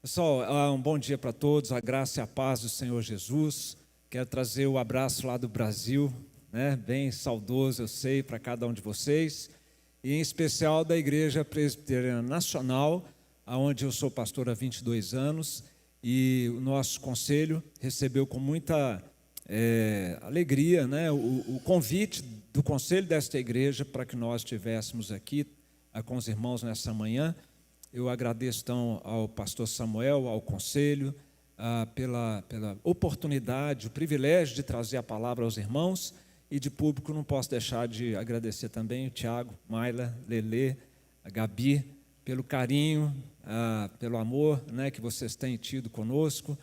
Pessoal, um bom dia para todos, a graça e a paz do Senhor Jesus. Quero trazer o abraço lá do Brasil, né? Bem saudoso, eu sei, para cada um de vocês, e em especial da Igreja Presbiteriana Nacional, onde eu sou pastor há 22 anos, e o nosso conselho recebeu com muita alegria, né, o convite do conselho desta igreja para que nós estivéssemos aqui com os irmãos nessa manhã. Eu agradeço, então, ao pastor Samuel, ao conselho, pela oportunidade, o privilégio de trazer a palavra aos irmãos, e de público não posso deixar de agradecer também o Tiago, Maila, Lelê, a Gabi, pelo carinho, pelo amor, né, que vocês têm tido conosco.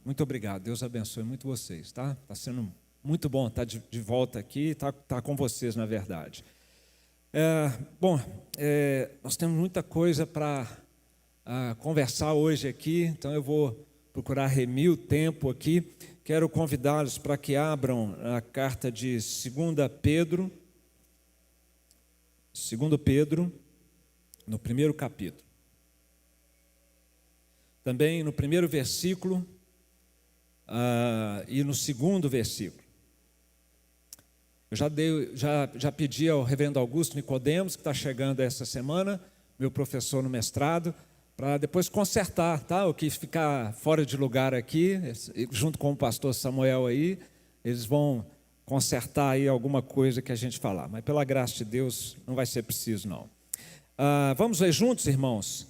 Muito obrigado, Deus abençoe muito vocês, tá? Está sendo muito bom estar de volta aqui, tá com vocês, na verdade. Nós temos muita coisa para conversar hoje aqui, então eu vou procurar remir o tempo aqui. Quero convidá-los para que abram a carta de 2 Pedro, no primeiro capítulo. Também no primeiro versículo e no segundo versículo. Eu já pedi ao reverendo Augusto Nicodemos, que está chegando essa semana, meu professor no mestrado, para depois consertar, tá? O que ficar fora de lugar aqui, junto com o pastor Samuel aí, eles vão consertar aí alguma coisa que a gente falar. Mas pela graça de Deus não vai ser preciso, não. Vamos ler juntos, irmãos?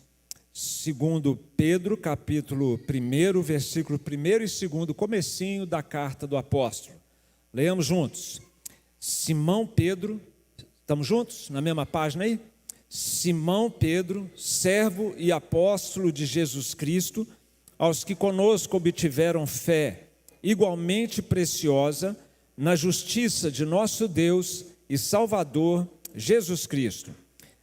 2 Pedro, capítulo 1, versículo 1 e 2, comecinho da carta do apóstolo. Leamos juntos. Simão Pedro, estamos juntos na mesma página aí? Simão Pedro, servo e apóstolo de Jesus Cristo, aos que conosco obtiveram fé igualmente preciosa na justiça de nosso Deus e Salvador Jesus Cristo.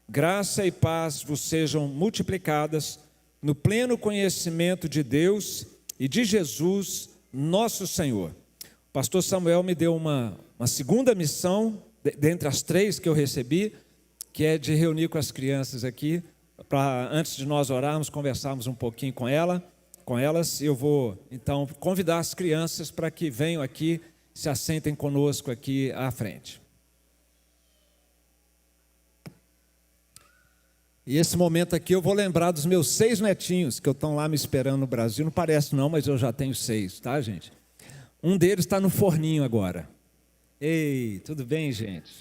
Graça e paz vos sejam multiplicadas no pleno conhecimento de Deus e de Jesus, nosso Senhor. O pastor Samuel me deu uma segunda missão, dentre as 3 que eu recebi, que é de reunir com as crianças aqui, para antes de nós orarmos, conversarmos um pouquinho com elas. Eu vou, então, convidar as crianças para que venham aqui, se assentem conosco aqui à frente. E esse momento aqui eu vou lembrar dos meus 6 netinhos, que estão lá me esperando no Brasil. Não parece não, mas eu já tenho 6, tá, gente? Um deles está no forninho agora. Ei, tudo bem, gente?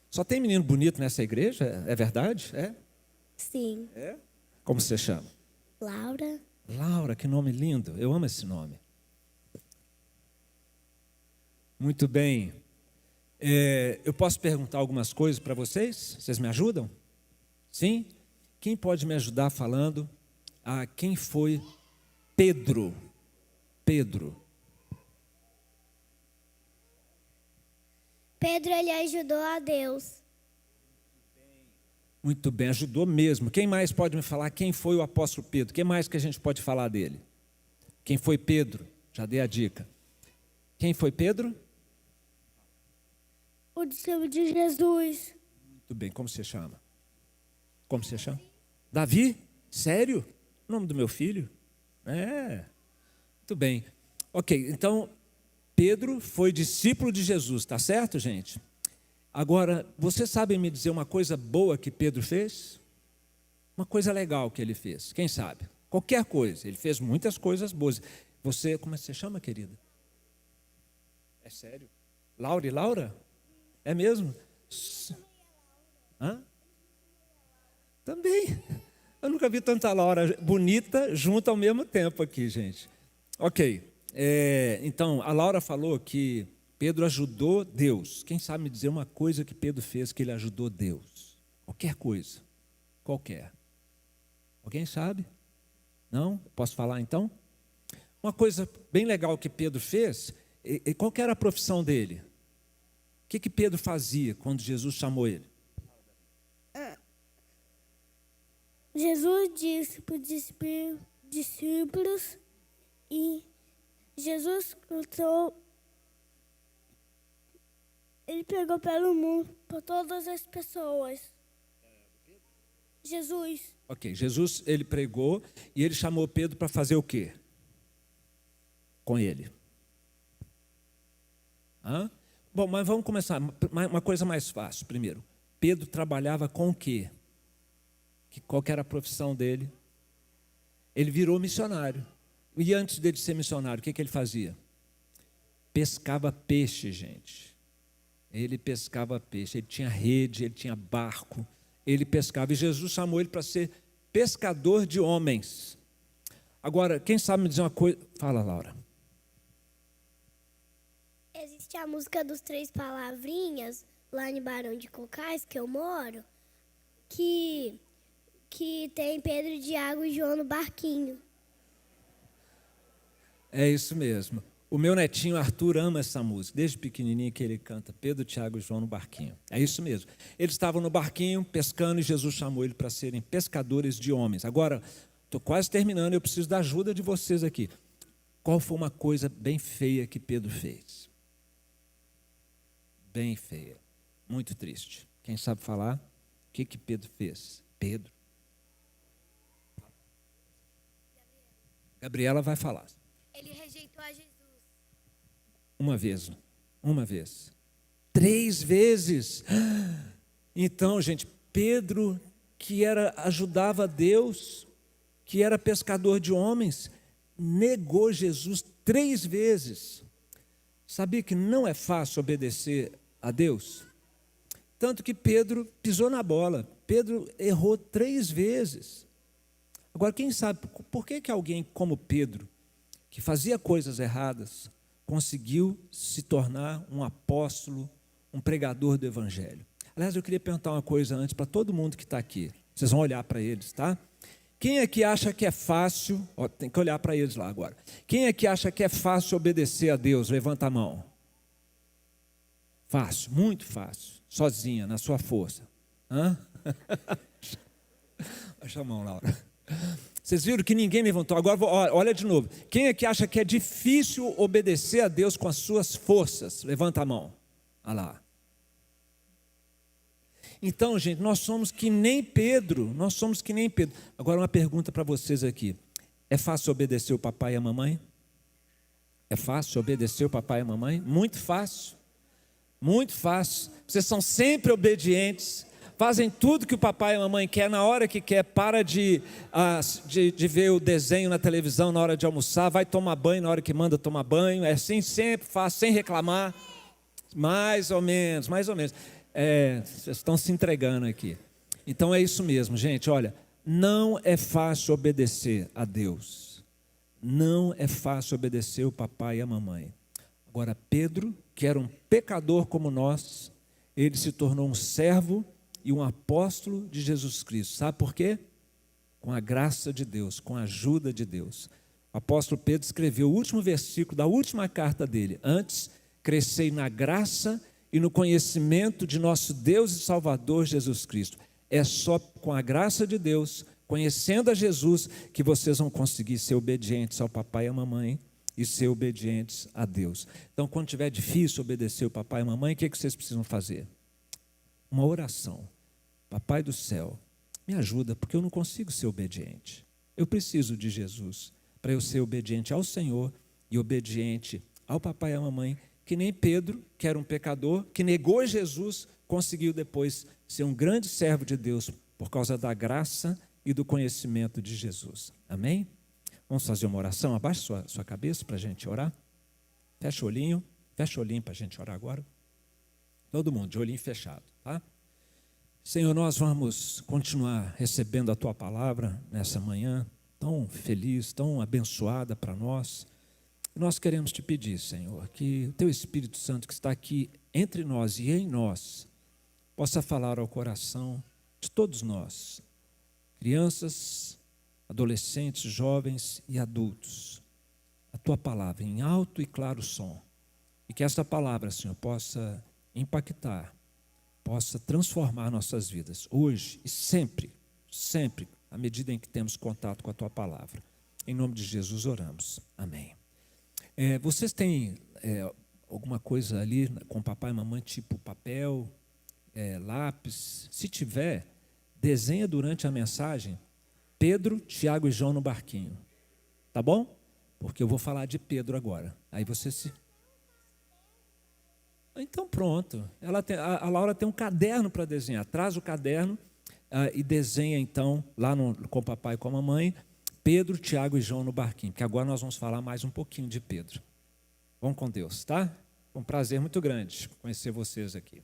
Só tem menino bonito nessa igreja? É verdade? É? Sim. É? Como você chama? Laura. Laura, que nome lindo. Eu amo esse nome. Muito bem. Eu posso perguntar algumas coisas para vocês? Vocês me ajudam? Sim? Quem pode me ajudar falando quem foi Pedro? Pedro, Ele ajudou a Deus. Muito bem, ajudou mesmo. Quem mais pode me falar quem foi o apóstolo Pedro? Quem mais que a gente pode falar dele? Quem foi Pedro? Já dei a dica. Quem foi Pedro? O discípulo de Jesus. Muito bem, como você chama? Como você chama? Davi? Sério? O nome do meu filho? Muito bem. Ok, então Pedro foi discípulo de Jesus, tá certo, gente? Agora, vocês sabem me dizer uma coisa boa que Pedro fez? Uma coisa legal que ele fez, quem sabe? Qualquer coisa, ele fez muitas coisas boas. Você, como você chama, querida? É sério? Laura e Laura? É mesmo? Hã? Também. Eu nunca vi tanta Laura bonita junto ao mesmo tempo aqui, gente. Ok. Então, a Laura falou que Pedro ajudou Deus. Quem sabe me dizer uma coisa que Pedro fez que ele ajudou Deus? Qualquer coisa. Qualquer. Alguém sabe? Não? Posso falar então? Uma coisa bem legal que Pedro fez, qual que era a profissão dele? O que Pedro fazia quando Jesus chamou ele? Jesus disse para os discípulos e Jesus ele pregou pelo mundo, para todas as pessoas. Jesus. Ok, Jesus, ele pregou e ele chamou Pedro para fazer o quê? Com ele. Hã? Bom, mas vamos começar. Uma coisa mais fácil primeiro. Pedro trabalhava com o quê? Qual que era a profissão dele? Ele virou missionário. E antes dele ser missionário, o que ele fazia? Pescava peixe, gente. Ele pescava peixe. Ele tinha rede, ele tinha barco. Ele pescava. E Jesus chamou ele para ser pescador de homens. Agora, quem sabe me dizer uma coisa? Fala, Laura. Existe a música dos Três Palavrinhas, lá em Barão de Cocais, que eu moro, que tem Pedro, Tiago e João no barquinho. É isso mesmo. O meu netinho Arthur ama essa música, desde pequenininho que ele canta Pedro, Tiago e João no barquinho. É isso mesmo. Eles estavam no barquinho pescando e Jesus chamou ele para serem pescadores de homens. Agora, estou quase terminando, eu preciso da ajuda de vocês aqui. Qual foi uma coisa bem feia que Pedro fez? Bem feia, muito triste. Quem sabe falar? O que Pedro fez? Pedro. Gabriela vai falar. Ele rejeitou a Jesus. Uma vez. 3 vezes. Então, gente, Pedro, que ajudava Deus, que era pescador de homens, negou Jesus 3 vezes. Sabia que não é fácil obedecer a Deus? Tanto que Pedro pisou na bola. Pedro errou 3 vezes. Agora, quem sabe por que alguém como Pedro, que fazia coisas erradas, conseguiu se tornar um apóstolo, um pregador do Evangelho? Aliás, eu queria perguntar uma coisa antes para todo mundo que está aqui. Vocês vão olhar para eles, tá? Quem aqui acha que é fácil, tem que olhar para eles lá agora. Quem aqui acha que é fácil obedecer a Deus? Levanta a mão. Fácil, muito fácil. Sozinha, na sua força. Hã? Baixa a mão, Laura. Vocês viram que ninguém levantou. Agora, olha de novo. Quem aqui acha que é difícil obedecer a Deus com as suas forças? Levanta a mão. Olha lá. Então, gente, nós somos que nem Pedro. Agora, uma pergunta para vocês aqui. É fácil obedecer o papai e a mamãe? É fácil obedecer o papai e a mamãe? Muito fácil. Muito fácil. Vocês são sempre obedientes. Fazem tudo que o papai e a mamãe quer na hora que quer. Para de ver o desenho na televisão na hora de almoçar. Vai tomar banho na hora que manda tomar banho. É assim sempre, faz sem reclamar. Mais ou menos. Vocês estão se entregando aqui. Então é isso mesmo, gente. Olha, não é fácil obedecer a Deus. Não é fácil obedecer o papai e a mamãe. Agora, Pedro, que era um pecador como nós, ele se tornou um servo e um apóstolo de Jesus Cristo. Sabe por quê? Com a graça de Deus, com a ajuda de Deus. O apóstolo Pedro escreveu o último versículo da última carta dele. Antes, crescei na graça e no conhecimento de nosso Deus e Salvador Jesus Cristo. É só com a graça de Deus, conhecendo a Jesus, que vocês vão conseguir ser obedientes ao papai e à mamãe e ser obedientes a Deus. Então, quando tiver difícil obedecer o papai e a mamãe, o que vocês precisam fazer? Uma oração. Papai do céu, me ajuda, porque eu não consigo ser obediente. Eu preciso de Jesus para eu ser obediente ao Senhor e obediente ao papai e à mamãe, que nem Pedro, que era um pecador, que negou Jesus, conseguiu depois ser um grande servo de Deus por causa da graça e do conhecimento de Jesus. Amém? Vamos fazer uma oração? Abaixe sua cabeça para a gente orar. Fecha o olhinho para a gente orar agora. Todo mundo, de olhinho fechado, tá? Senhor, nós vamos continuar recebendo a Tua palavra nessa manhã, tão feliz, tão abençoada para nós. Nós queremos Te pedir, Senhor, que o Teu Espírito Santo que está aqui entre nós e em nós, possa falar ao coração de todos nós, crianças, adolescentes, jovens e adultos, a Tua palavra em alto e claro som, e que esta palavra, Senhor, possa impactar, possa transformar nossas vidas, hoje e sempre, à medida em que temos contato com a Tua palavra. Em nome de Jesus oramos. Amém. Vocês têm alguma coisa ali com papai e mamãe, tipo papel, lápis? Se tiver, desenha durante a mensagem Pedro, Tiago e João no barquinho. Tá bom? Porque eu vou falar de Pedro agora. Aí você se... Então pronto. A Laura tem um caderno para desenhar. Traz o caderno e desenha então, lá com o papai e com a mamãe, Pedro, Tiago e João no barquinho. Porque agora nós vamos falar mais um pouquinho de Pedro. Vamos com Deus, tá? Um prazer muito grande conhecer vocês aqui.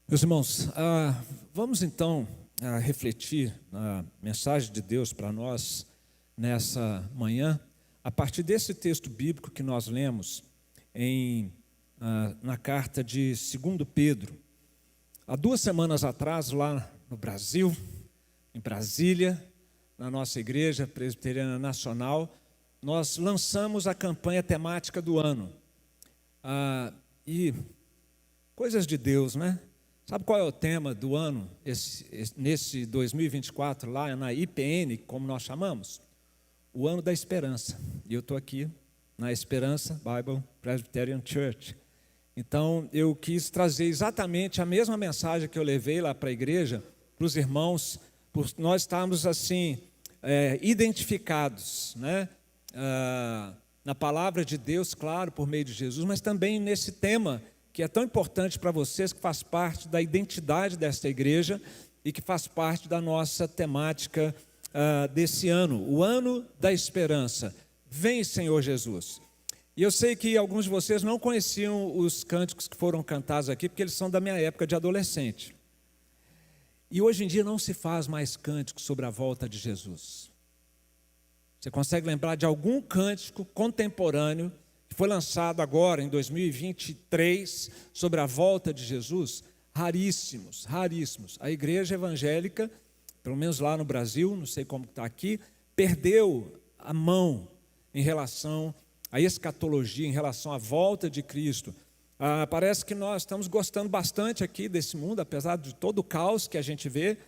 Meus irmãos, vamos então refletir na mensagem de Deus para nós nessa manhã, a partir desse texto bíblico que nós lemos na carta de 2 Pedro. Há 2 semanas atrás, lá no Brasil, em Brasília, na nossa Igreja Presbiteriana Nacional, nós lançamos a campanha temática do ano. E coisas de Deus, né? Sabe qual é o tema do ano, nesse 2024, lá na IPN, como nós chamamos? O ano da esperança. E eu estou aqui na Esperança Bible Presbyterian Church. Então, eu quis trazer exatamente a mesma mensagem que eu levei lá para a igreja, para os irmãos, por nós estarmos assim, identificados, né? Na palavra de Deus, claro, por meio de Jesus, mas também nesse tema que é tão importante para vocês, que faz parte da identidade desta igreja e que faz parte da nossa temática desse ano, o ano da esperança. Vem, Senhor Jesus. E eu sei que alguns de vocês não conheciam os cânticos que foram cantados aqui, porque eles são da minha época de adolescente. E hoje em dia não se faz mais cântico sobre a volta de Jesus. Você consegue lembrar de algum cântico contemporâneo que foi lançado agora, em 2023, sobre a volta de Jesus? Raríssimos, raríssimos. A igreja evangélica, pelo menos lá no Brasil, não sei como está aqui, perdeu a mão em relação à escatologia, em relação à volta de Cristo. Parece que nós estamos gostando bastante aqui desse mundo, apesar de todo o caos que a gente vê,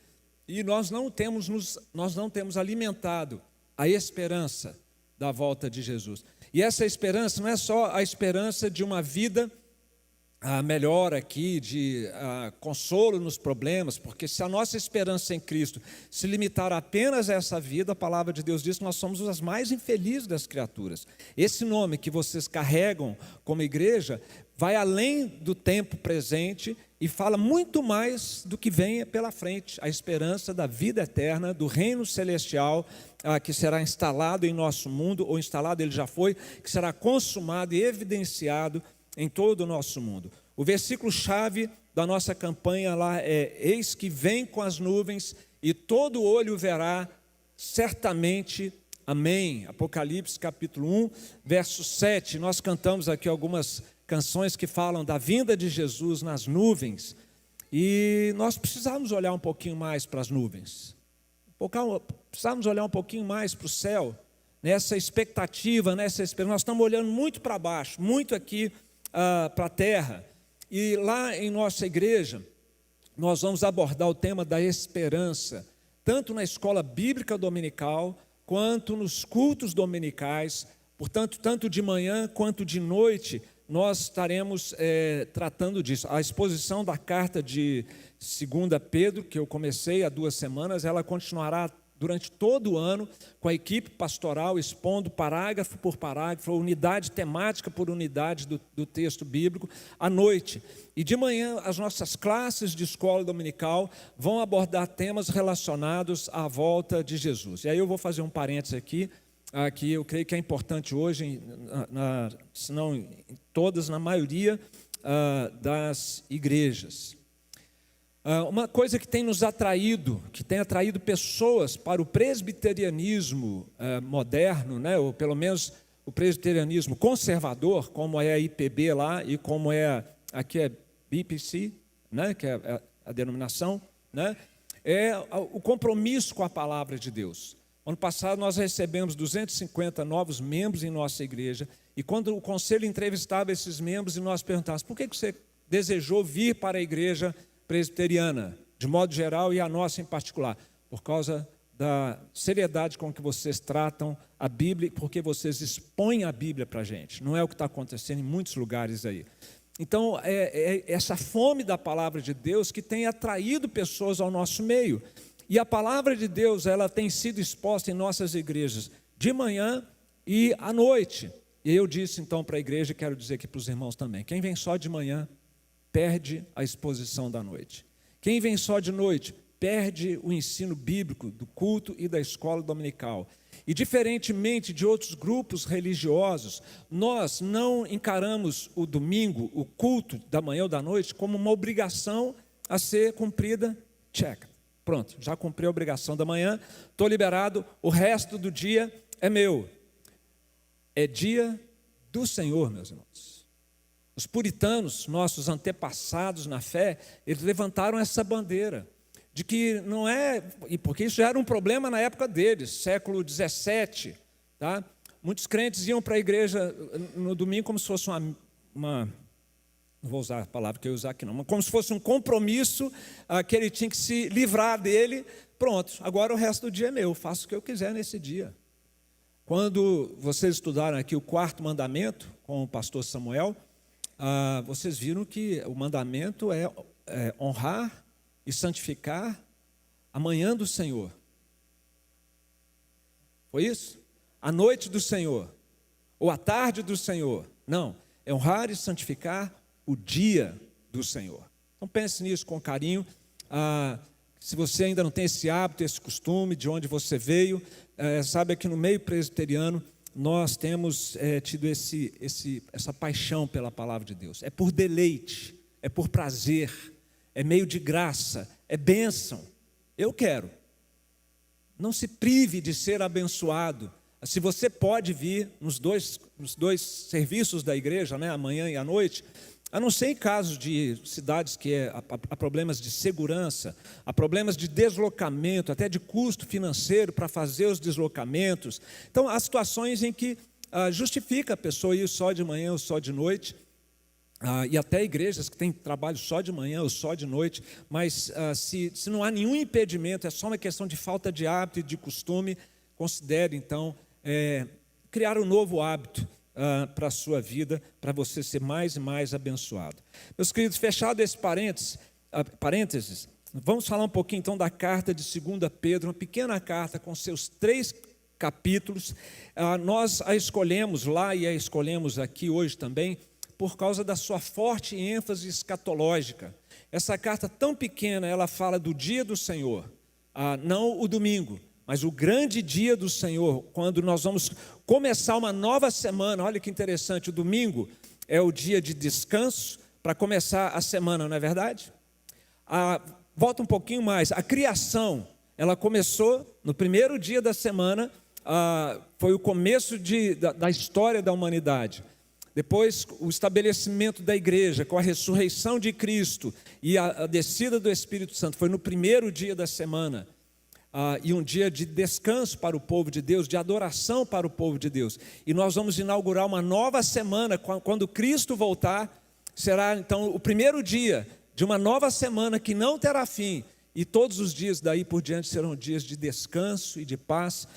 e nós não temos alimentado a esperança da volta de Jesus. E essa esperança não é só a esperança de uma vida melhor aqui, de consolo nos problemas, porque se a nossa esperança em Cristo se limitar apenas a essa vida, a palavra de Deus diz que nós somos as mais infelizes das criaturas. Esse nome que vocês carregam como igreja vai além do tempo presente e fala muito mais do que vem pela frente, a esperança da vida eterna, do reino celestial, que será instalado em nosso mundo, ou instalado, ele já foi, que será consumado e evidenciado em todo o nosso mundo. O versículo-chave da nossa campanha lá é: eis que vem com as nuvens e todo olho verá certamente. Amém. Apocalipse capítulo 1, verso 7. Nós cantamos aqui algumas canções que falam da vinda de Jesus nas nuvens. E nós precisamos olhar um pouquinho mais para as nuvens. Precisamos olhar um pouquinho mais para o céu, nessa expectativa, nessa esperança. Nós estamos olhando muito para baixo, muito aqui para a terra. E lá em nossa igreja, nós vamos abordar o tema da esperança, tanto na escola bíblica dominical, quanto nos cultos dominicais. Portanto, tanto de manhã quanto de noite, nós estaremos tratando disso. A exposição da carta de 2 Pedro, que eu comecei há 2 semanas, ela continuará durante todo o ano, com a equipe pastoral expondo parágrafo por parágrafo, unidade temática por unidade do texto bíblico, à noite. E de manhã, as nossas classes de escola dominical vão abordar temas relacionados à volta de Jesus. E aí eu vou fazer um parênteses aqui, que eu creio que é importante hoje, se não em todas, na maioria das igrejas. Uma coisa que tem nos atraído, que tem atraído pessoas para o presbiterianismo moderno, né? Ou pelo menos o presbiterianismo conservador, como é a IPB lá e como aqui é BPC, né? Que é a denominação, né? É o compromisso com a palavra de Deus. Ano passado nós recebemos 250 novos membros em nossa igreja, e quando o conselho entrevistava esses membros e nós perguntávamos: por que você desejou vir para a igreja presbiteriana, de modo geral, e a nossa em particular? Por causa da seriedade com que vocês tratam a Bíblia, porque vocês expõem a Bíblia para a gente. Não é o que está acontecendo em muitos lugares aí. Então, é essa fome da palavra de Deus que tem atraído pessoas ao nosso meio. E a palavra de Deus, ela tem sido exposta em nossas igrejas de manhã e à noite. E eu disse então para a igreja, quero dizer aqui para os irmãos também: quem vem só de manhã perde a exposição da noite. Quem vem só de noite perde o ensino bíblico do culto e da escola dominical. E diferentemente de outros grupos religiosos, nós não encaramos o domingo, o culto da manhã ou da noite, como uma obrigação a ser cumprida. Check. Pronto, já cumpri a obrigação da manhã, estou liberado, o resto do dia é meu. É dia do Senhor, meus irmãos. Os puritanos, nossos antepassados na fé, eles levantaram essa bandeira de que não é, e porque isso já era um problema na época deles, século 17, tá? Muitos crentes iam para a igreja no domingo como se fosse uma não vou usar a palavra que eu ia usar aqui não, mas como se fosse um compromisso que ele tinha que se livrar dele. Pronto, agora o resto do dia é meu, faço o que eu quiser nesse dia. Quando vocês estudaram aqui o 4º mandamento com o pastor Samuel, vocês viram que o mandamento é honrar e santificar a manhã do Senhor. Foi isso? A noite do Senhor, ou a tarde do Senhor. Não, é honrar e santificar o dia do Senhor. Então pense nisso com carinho. Se você ainda não tem esse hábito, esse costume, de onde você veio, sabe que no meio presbiteriano nós temos tido essa paixão pela palavra de Deus. É por deleite, é por prazer, é meio de graça, é bênção. Eu quero. Não se prive de ser abençoado. Se você pode vir nos dois serviços da igreja, né, amanhã e à noite, a não ser em casos de cidades que há problemas de segurança, há problemas de deslocamento, até de custo financeiro para fazer os deslocamentos. Então, há situações em que justifica a pessoa ir só de manhã ou só de noite, e até igrejas que têm trabalho só de manhã ou só de noite, mas se não há nenhum impedimento, é só uma questão de falta de hábito e de costume, considere então criar um novo hábito para a sua vida, para você ser mais e mais abençoado. Meus queridos, fechado esse parênteses, vamos falar um pouquinho então da carta de 2 Pedro, uma pequena carta com seus 3 capítulos. Nós a escolhemos lá e a escolhemos aqui hoje também, por causa da sua forte ênfase escatológica. Essa carta tão pequena, ela fala do dia do Senhor, não o domingo, mas o grande dia do Senhor, quando nós vamos começar uma nova semana. Olha que interessante, o domingo é o dia de descanso para começar a semana, não é verdade? Volta um pouquinho mais, a criação, ela começou no primeiro dia da semana, foi o começo da história da humanidade. Depois, o estabelecimento da igreja, com a ressurreição de Cristo e a descida do Espírito Santo, foi no primeiro dia da semana. E um dia de descanso para o povo de Deus, de adoração para o povo de Deus. E nós vamos inaugurar uma nova semana, quando Cristo voltar, será então o primeiro dia de uma nova semana que não terá fim. E todos os dias daí por diante serão dias de descanso e de paz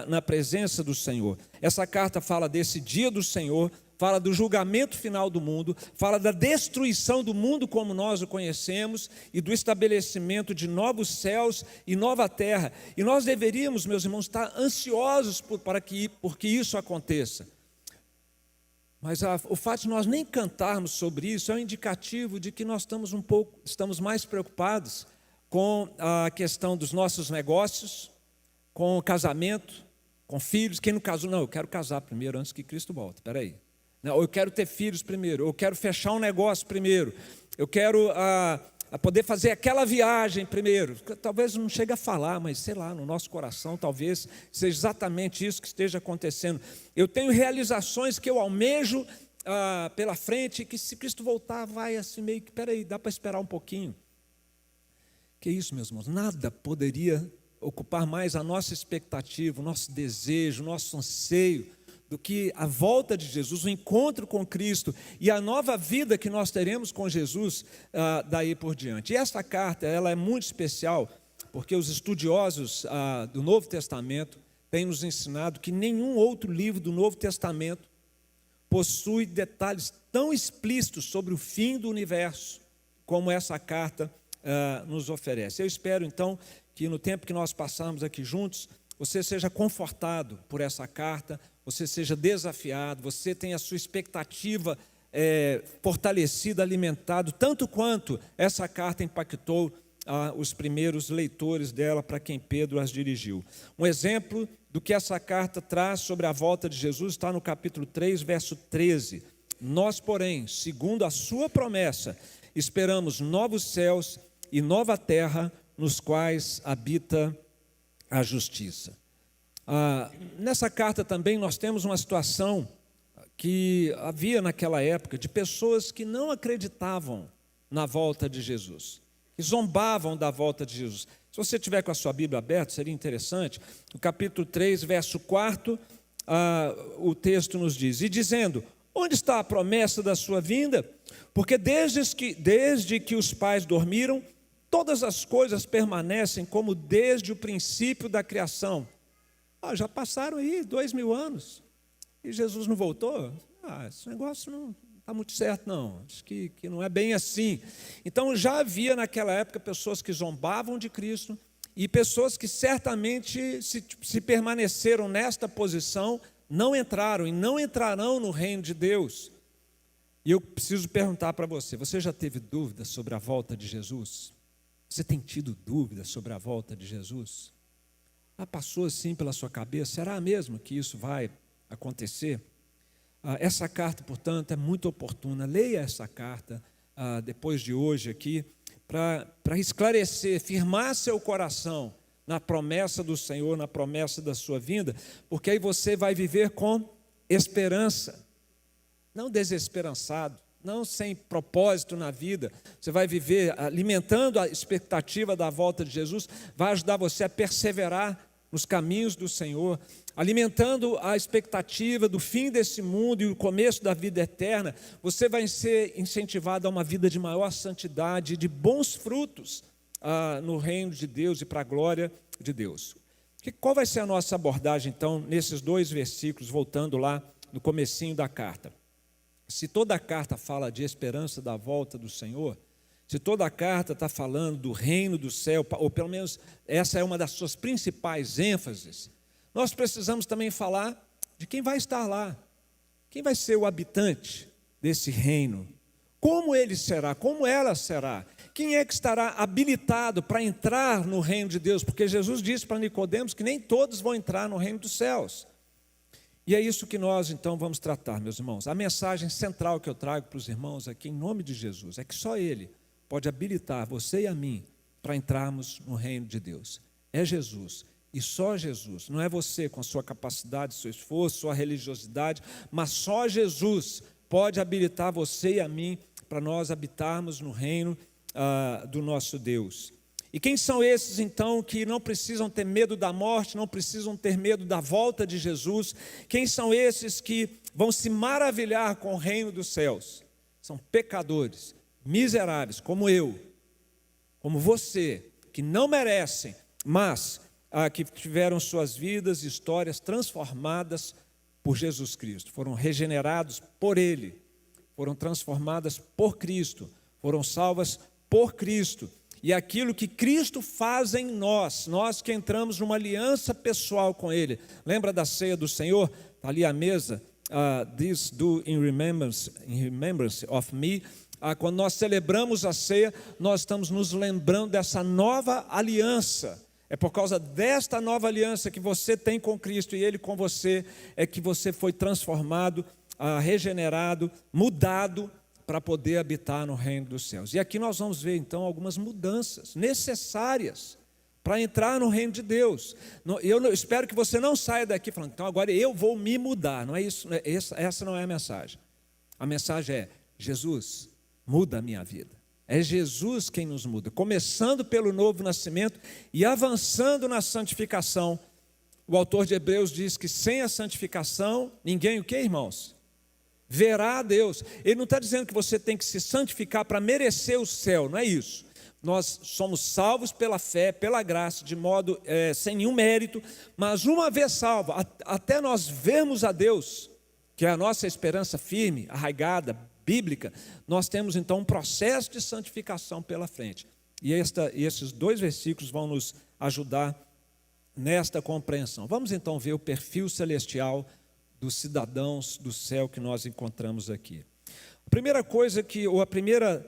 na presença do Senhor. Essa carta fala desse dia do Senhor, fala do julgamento final do mundo, fala da destruição do mundo como nós o conhecemos e do estabelecimento de novos céus e nova terra. E nós deveríamos, meus irmãos, estar ansiosos porque isso aconteça. Mas o fato de nós nem cantarmos sobre isso é um indicativo de que nós estamos mais preocupados com a questão dos nossos negócios, com o casamento, com filhos. Quem não casou, não, eu quero casar primeiro antes que Cristo volte. Espera aí. Ou eu quero ter filhos primeiro, ou eu quero fechar um negócio primeiro, eu quero a poder fazer aquela viagem primeiro. Talvez não chegue a falar, mas sei lá, no nosso coração talvez seja exatamente isso que esteja acontecendo. Eu tenho realizações que eu almejo pela frente, que se Cristo voltar vai assim meio que, peraí, dá para esperar um pouquinho. Que isso, meus irmãos, nada poderia ocupar mais a nossa expectativa, o nosso desejo, o nosso anseio, do que a volta de Jesus, o encontro com Cristo e a nova vida que nós teremos com Jesus daí por diante. E essa carta, ela é muito especial, porque os estudiosos do Novo Testamento têm nos ensinado que nenhum outro livro do Novo Testamento possui detalhes tão explícitos sobre o fim do universo, como essa carta nos oferece. Eu espero, então, que no tempo que nós passamos aqui juntos, você seja confortado por essa carta, você seja desafiado, você tenha a sua expectativa fortalecida, alimentado, tanto quanto essa carta impactou os primeiros leitores dela, para quem Pedro as dirigiu. Um exemplo do que essa carta traz sobre a volta de Jesus está no capítulo 3, verso 13. Nós, porém, segundo a sua promessa, esperamos novos céus e nova terra, nos quais habita a justiça. Nessa carta também nós temos uma situação que havia naquela época de pessoas que não acreditavam na volta de Jesus, que zombavam da volta de Jesus. Se você tiver com a sua Bíblia aberta, seria interessante, no capítulo 3, verso 4, o texto nos diz, e dizendo, onde está a promessa da sua vinda? Porque desde que os pais dormiram, todas as coisas permanecem como desde o princípio da criação. Já passaram aí 2000 anos e Jesus não voltou? Esse negócio não está muito certo, não. Acho que não é bem assim. Então já havia naquela época pessoas que zombavam de Cristo e pessoas que certamente, se permaneceram nesta posição, não entraram e não entrarão no reino de Deus. E eu preciso perguntar para você, você já teve dúvidas sobre a volta de Jesus? Você tem tido dúvidas sobre a volta de Jesus? Passou assim pela sua cabeça, será mesmo que isso vai acontecer? Essa carta, portanto, é muito oportuna. Leia essa carta depois de hoje aqui, para esclarecer, firmar seu coração na promessa do Senhor, na promessa da sua vinda, porque aí você vai viver com esperança, não desesperançado, não sem propósito na vida. Você vai viver alimentando a expectativa da volta de Jesus, vai ajudar você a perseverar nos caminhos do Senhor, alimentando a expectativa do fim desse mundo e o começo da vida eterna. Você vai ser incentivado a uma vida de maior santidade, de bons frutos no reino de Deus e para a glória de Deus. Qual vai ser a nossa abordagem, então, nesses 2 versículos, voltando lá no comecinho da carta? Se toda a carta fala de esperança da volta do Senhor, se toda a carta está falando do reino do céu, ou pelo menos essa é uma das suas principais ênfases, nós precisamos também falar de quem vai estar lá, quem vai ser o habitante desse reino, como ele será, como ela será, quem é que estará habilitado para entrar no reino de Deus, porque Jesus disse para Nicodemos que nem todos vão entrar no reino dos céus. E é isso que nós então vamos tratar, meus irmãos. A mensagem central que eu trago para os irmãos aqui, em nome de Jesus, é que só Ele pode habilitar você e a mim para entrarmos no reino de Deus. É Jesus, e só Jesus. Não é você com a sua capacidade, seu esforço, sua religiosidade, mas só Jesus pode habilitar você e a mim para nós habitarmos no reino do nosso Deus. E quem são esses então que não precisam ter medo da morte, não precisam ter medo da volta de Jesus? Quem são esses que vão se maravilhar com o reino dos céus? São pecadores, miseráveis, como eu, como você, que não merecem, mas que tiveram suas vidas e histórias transformadas por Jesus Cristo, foram regenerados por Ele, foram transformadas por Cristo, foram salvas por Cristo. E aquilo que Cristo faz em nós, nós que entramos numa aliança pessoal com Ele. Lembra da ceia do Senhor? Está ali à mesa, this do in remembrance of me. Quando nós celebramos a ceia, nós estamos nos lembrando dessa nova aliança. É por causa desta nova aliança que você tem com Cristo e Ele com você, é que você foi transformado, regenerado, mudado para poder habitar no reino dos céus. E aqui nós vamos ver então algumas mudanças necessárias para entrar no reino de Deus. Eu espero que você não saia daqui falando, então agora eu vou me mudar. Não é isso, essa não é a mensagem. A mensagem é: Jesus, muda a minha vida. É Jesus quem nos muda, começando pelo novo nascimento e avançando na santificação. O autor de Hebreus diz que sem a santificação, ninguém o quê, irmãos? Verá a Deus. Ele não está dizendo que você tem que se santificar para merecer o céu, não é isso. Nós somos salvos pela fé, pela graça, de modo sem nenhum mérito, mas uma vez salvo, até nós vermos a Deus, que é a nossa esperança firme, arraigada, bíblica, nós temos então um processo de santificação pela frente. E esses 2 versículos vão nos ajudar nesta compreensão. Vamos então ver o perfil celestial dos cidadãos do céu que nós encontramos aqui. A primeira coisa a primeira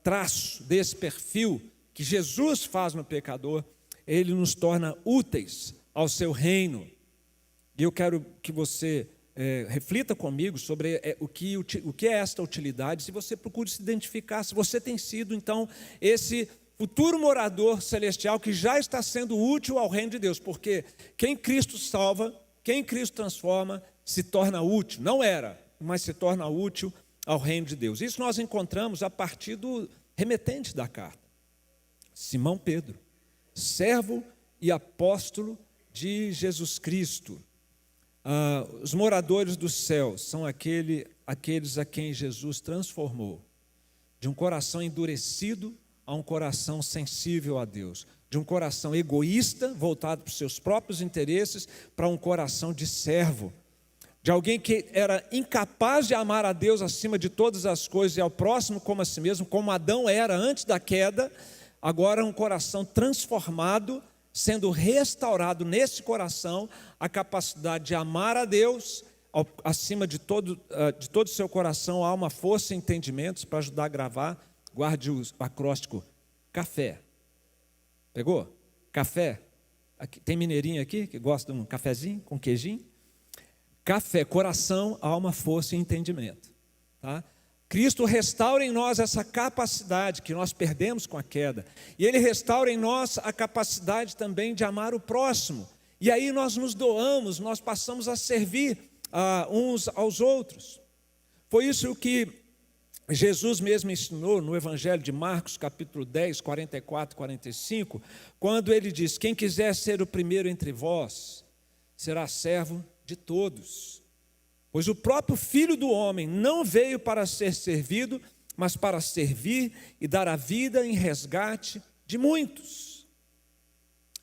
traço desse perfil que Jesus faz no pecador, ele nos torna úteis ao seu reino. E eu quero que você reflita comigo sobre o que é esta utilidade, se você procura se identificar, se você tem sido então esse futuro morador celestial que já está sendo útil ao reino de Deus, porque quem Cristo salva, quem Cristo transforma, se torna útil. Não era, mas se torna útil ao reino de Deus. Isso nós encontramos a partir do remetente da carta, Simão Pedro, servo e apóstolo de Jesus Cristo. Os moradores do céu são aqueles a quem Jesus transformou, de um coração endurecido a um coração sensível a Deus, de um coração egoísta, voltado para os seus próprios interesses, para um coração de servo, de alguém que era incapaz de amar a Deus acima de todas as coisas e ao próximo como a si mesmo, como Adão era antes da queda. Agora um coração transformado, sendo restaurado nesse coração a capacidade de amar a Deus acima de todo o seu coração, alma, força e entendimentos. Para ajudar a gravar, guarde o acróstico café. Pegou? Café. Aqui, tem mineirinho aqui que gosta de um cafezinho com queijinho? Café, coração, alma, força e entendimento. Tá? Cristo restaura em nós essa capacidade que nós perdemos com a queda. E Ele restaura em nós a capacidade também de amar o próximo. E aí nós nos doamos, nós passamos a servir uns aos outros. Foi isso que Jesus mesmo ensinou no Evangelho de Marcos, capítulo 10, 44 e 45, quando Ele diz: quem quiser ser o primeiro entre vós, será servo de todos. Pois o próprio Filho do Homem não veio para ser servido, mas para servir e dar a vida em resgate de muitos.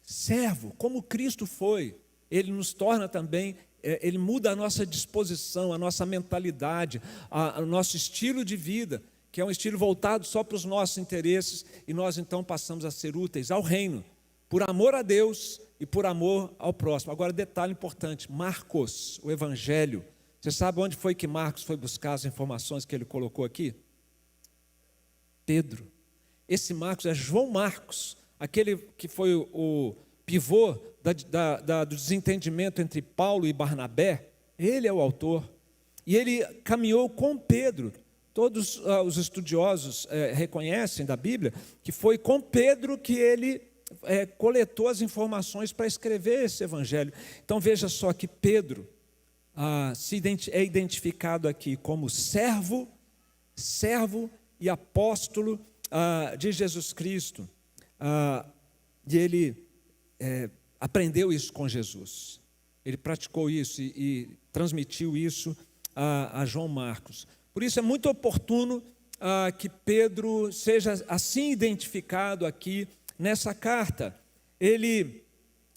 Servo, como Cristo foi, Ele nos torna também, Ele muda a nossa disposição, a nossa mentalidade, o nosso estilo de vida, que é um estilo voltado só para os nossos interesses, e nós então passamos a ser úteis ao reino, por amor a Deus e por amor ao próximo. Agora, detalhe importante: Marcos, o Evangelho, você sabe onde foi que Marcos foi buscar as informações que ele colocou aqui? Pedro. Esse Marcos é João Marcos, aquele que foi o pivô do desentendimento entre Paulo e Barnabé. Ele é o autor. E ele caminhou com Pedro. Todos os estudiosos reconhecem da Bíblia que foi com Pedro que ele coletou as informações para escrever esse evangelho. Então veja só que Pedro é identificado aqui como servo e apóstolo de Jesus Cristo. E ele aprendeu isso com Jesus. Ele praticou isso e transmitiu isso a João Marcos. Por isso é muito oportuno que Pedro seja assim identificado aqui nessa carta. Ele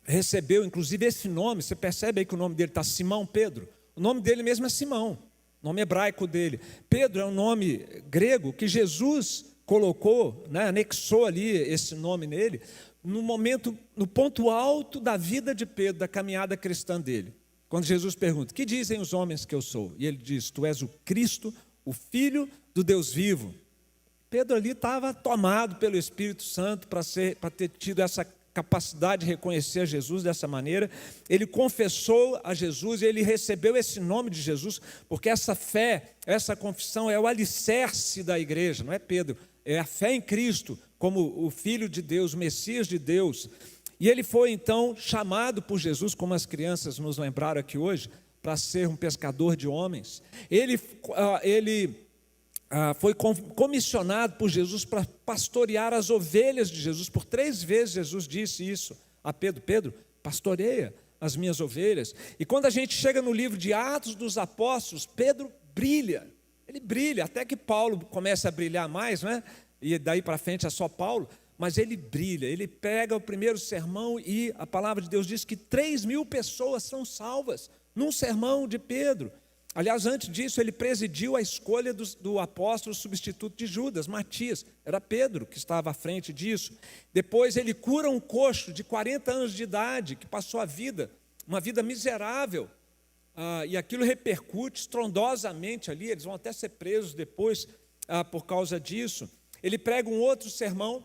recebeu inclusive esse nome. Você percebe aí que o nome dele está Simão Pedro? O nome dele mesmo é Simão, o nome hebraico dele. Pedro é um nome grego que Jesus colocou, anexou ali esse nome nele, no ponto alto da vida de Pedro, da caminhada cristã dele. Quando Jesus pergunta: que dizem os homens que eu sou? E ele diz: tu és o Cristo, o Filho do Deus vivo. Pedro ali estava tomado pelo Espírito Santo para ter tido essa capacidade de reconhecer a Jesus dessa maneira. Ele confessou a Jesus e ele recebeu esse nome de Jesus, porque essa fé, essa confissão é o alicerce da igreja, não é Pedro, é a fé em Cristo como o Filho de Deus, o Messias de Deus. E ele foi então chamado por Jesus, como as crianças nos lembraram aqui hoje, para ser um pescador de homens. Ele foi comissionado por Jesus para pastorear as ovelhas de Jesus. Por 3 vezes Jesus disse isso a Pedro: Pedro, pastoreia as minhas ovelhas. E quando a gente chega no livro de Atos dos Apóstolos, Pedro brilha, ele brilha, até que Paulo começa a brilhar mais, né? E daí para frente é só Paulo, mas ele brilha, ele pega o primeiro sermão e a palavra de Deus diz que 3.000 pessoas são salvas num sermão de Pedro. Aliás, antes disso, ele presidiu a escolha do apóstolo substituto de Judas, Matias. Era Pedro que estava à frente disso. Depois ele cura um coxo de 40 anos de idade, que passou uma vida miserável. E aquilo repercute estrondosamente ali, eles vão até ser presos depois por causa disso. Ele prega um outro sermão,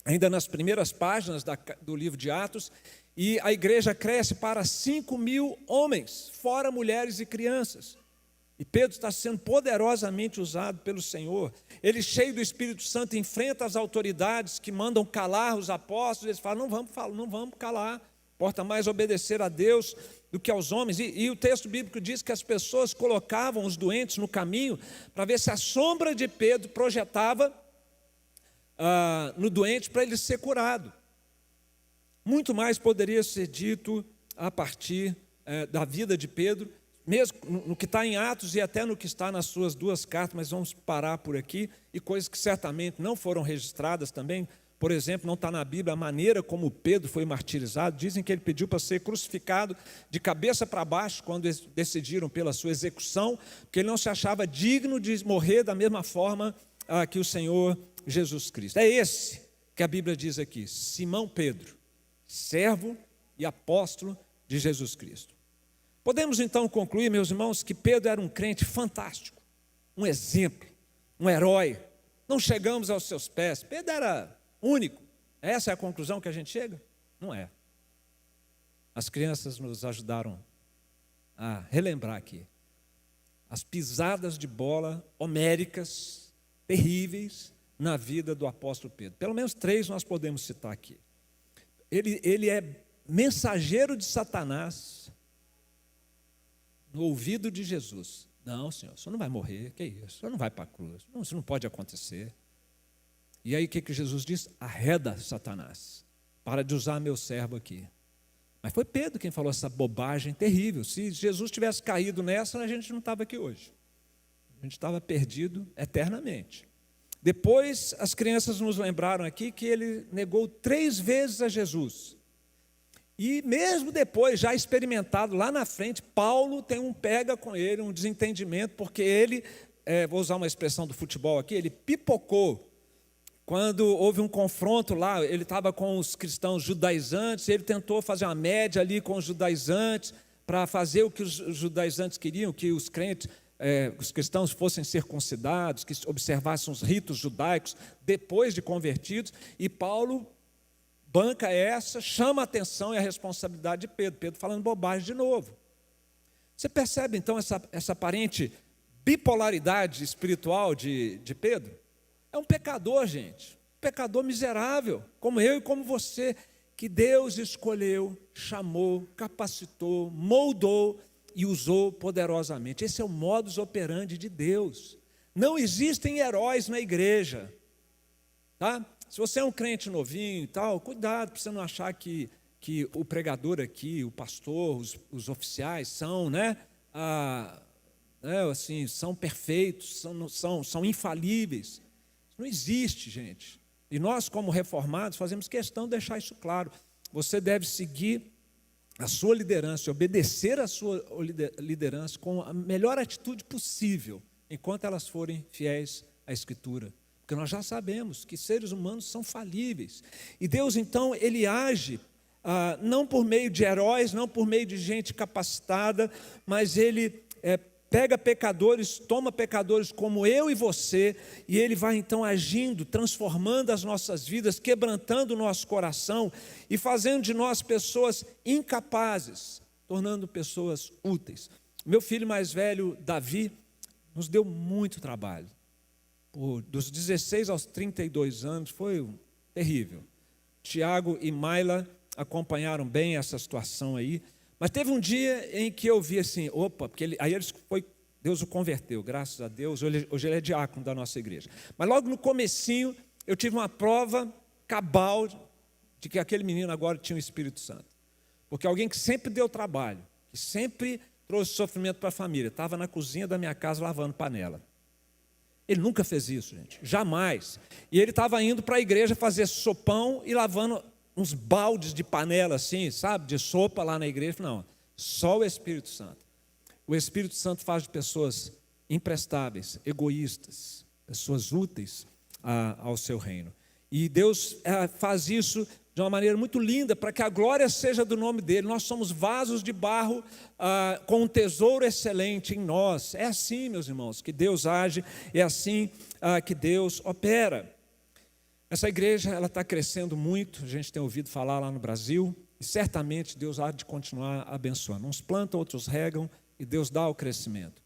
ainda nas primeiras páginas do livro de Atos, e a igreja cresce para 5.000 homens, fora mulheres e crianças. E Pedro está sendo poderosamente usado pelo Senhor. Ele, cheio do Espírito Santo, enfrenta as autoridades que mandam calar os apóstolos. Eles falam: não vamos calar, importa mais obedecer a Deus do que aos homens. E o texto bíblico diz que as pessoas colocavam os doentes no caminho para ver se a sombra de Pedro projetava no doente para ele ser curado. Muito mais poderia ser dito a partir da vida de Pedro, mesmo no que está em Atos e até no que está nas suas 2 cartas, mas vamos parar por aqui. E coisas que certamente não foram registradas também. Por exemplo, não está na Bíblia a maneira como Pedro foi martirizado. Dizem que ele pediu para ser crucificado de cabeça para baixo quando eles decidiram pela sua execução, porque ele não se achava digno de morrer da mesma forma que o Senhor Jesus Cristo. É esse que a Bíblia diz aqui: Simão Pedro, servo e apóstolo de Jesus Cristo. Podemos então concluir, meus irmãos, que Pedro era um crente fantástico, um exemplo, um herói. Não chegamos aos seus pés. Pedro era único. Essa é a conclusão que a gente chega? Não é. As crianças nos ajudaram a relembrar aqui as pisadas de bola homéricas, terríveis, na vida do apóstolo Pedro. Pelo menos 3 nós podemos citar aqui. Ele é mensageiro de Satanás no ouvido de Jesus. Não, Senhor, o senhor não vai morrer, que isso? O senhor não vai para a cruz, não, isso não pode acontecer. E aí o que Jesus diz? Arreda, Satanás, para de usar meu servo aqui. Mas foi Pedro quem falou essa bobagem terrível. Se Jesus tivesse caído nessa, a gente não estava aqui hoje. A gente estava perdido eternamente. Depois, as crianças nos lembraram aqui que ele negou 3 vezes a Jesus. E mesmo depois, já experimentado lá na frente, Paulo tem um pega com ele, um desentendimento, porque ele, vou usar uma expressão do futebol aqui, ele pipocou. Quando houve um confronto lá, ele estava com os cristãos judaizantes, ele tentou fazer uma média ali com os judaizantes, para fazer o que os judaizantes queriam, que os crentes, os cristãos fossem circuncidados, que observassem os ritos judaicos depois de convertidos, e Paulo banca essa, chama a atenção e a responsabilidade de Pedro. Pedro falando bobagem de novo. Você percebe então essa aparente bipolaridade espiritual de Pedro? É um pecador, gente, um pecador miserável, como eu e como você, que Deus escolheu, chamou, capacitou, moldou e usou poderosamente. Esse é o modus operandi de Deus. Não existem heróis na igreja, tá? Se você é um crente novinho e tal, cuidado para você não achar que o pregador aqui, o pastor, os oficiais são, assim, são perfeitos, são infalíveis. Não existe, gente. E nós, como reformados, fazemos questão de deixar isso claro. Você deve seguir a sua liderança, obedecer a sua liderança com a melhor atitude possível, enquanto elas forem fiéis à Escritura. Porque nós já sabemos que seres humanos são falíveis. E Deus, então, Ele age não por meio de heróis, não por meio de gente capacitada, mas Ele pega pecadores, toma pecadores como eu e você, e Ele vai então agindo, transformando as nossas vidas, quebrantando o nosso coração e fazendo de nós pessoas incapazes, tornando pessoas úteis. Meu filho mais velho, Davi, nos deu muito trabalho. Dos 16 aos 32 anos, foi terrível. Tiago e Maila acompanharam bem essa situação aí. Mas teve um dia em que eu vi assim, porque Deus o converteu, graças a Deus. Hoje ele é diácono da nossa igreja. Mas logo no comecinho, eu tive uma prova cabal de que aquele menino agora tinha o Espírito Santo. Porque alguém que sempre deu trabalho, que sempre trouxe sofrimento para a família, estava na cozinha da minha casa lavando panela. Ele nunca fez isso, gente, jamais. E ele estava indo para a igreja fazer sopão e lavando uns baldes de panela assim, sabe, de sopa lá na igreja. Não, só o Espírito Santo. O Espírito Santo faz de pessoas imprestáveis, egoístas, pessoas úteis ao seu reino. E Deus faz isso de uma maneira muito linda, para que a glória seja do nome dele. Nós somos vasos de barro com um tesouro excelente em nós. É assim, meus irmãos, que Deus age, é assim que Deus opera. Essa igreja ela está crescendo muito, a gente tem ouvido falar lá no Brasil, e certamente Deus há de continuar abençoando. Uns plantam, outros regam, e Deus dá o crescimento.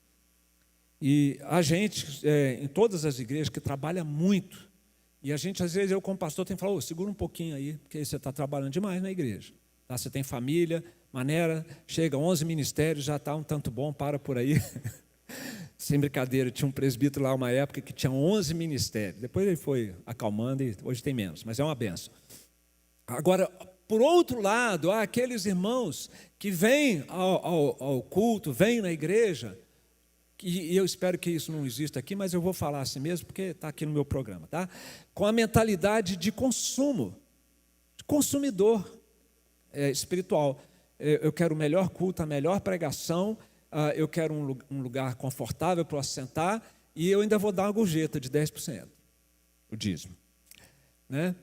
E a gente, em todas as igrejas, que trabalha muito, e a gente, às vezes, eu como pastor, tenho que falar, segura um pouquinho aí, porque você está trabalhando demais na igreja. Tá? Você tem família, maneira, chega 11 ministérios, já está um tanto bom, para por aí. Sem brincadeira, tinha um presbítero lá uma época que tinha 11 ministérios. Depois ele foi acalmando e hoje tem menos, mas é uma benção. Agora, por outro lado, há aqueles irmãos que vêm ao culto, vêm na igreja, e eu espero que isso não exista aqui, mas eu vou falar assim mesmo, porque está aqui no meu programa, tá? Com a mentalidade de consumo, de consumidor espiritual. Eu quero o melhor culto, a melhor pregação, eu quero um lugar confortável para assentar, e eu ainda vou dar uma gorjeta de 10%, o dízimo. Né?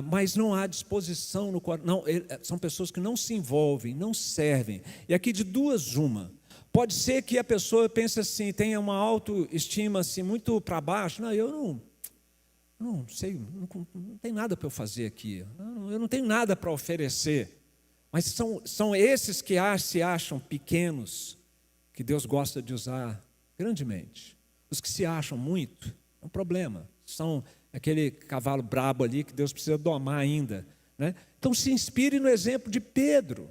Mas não há disposição no coração, são pessoas que não se envolvem, não servem. E aqui de duas, uma. Pode ser que a pessoa pense assim, tenha uma autoestima assim, muito para baixo. Não, eu não sei, não tem nada para eu fazer aqui. Eu não tenho nada para oferecer. Mas são esses que se acham pequenos, que Deus gosta de usar grandemente. Os que se acham muito, é um problema. São aquele cavalo brabo ali que Deus precisa domar ainda. Né? Então se inspire no exemplo de Pedro.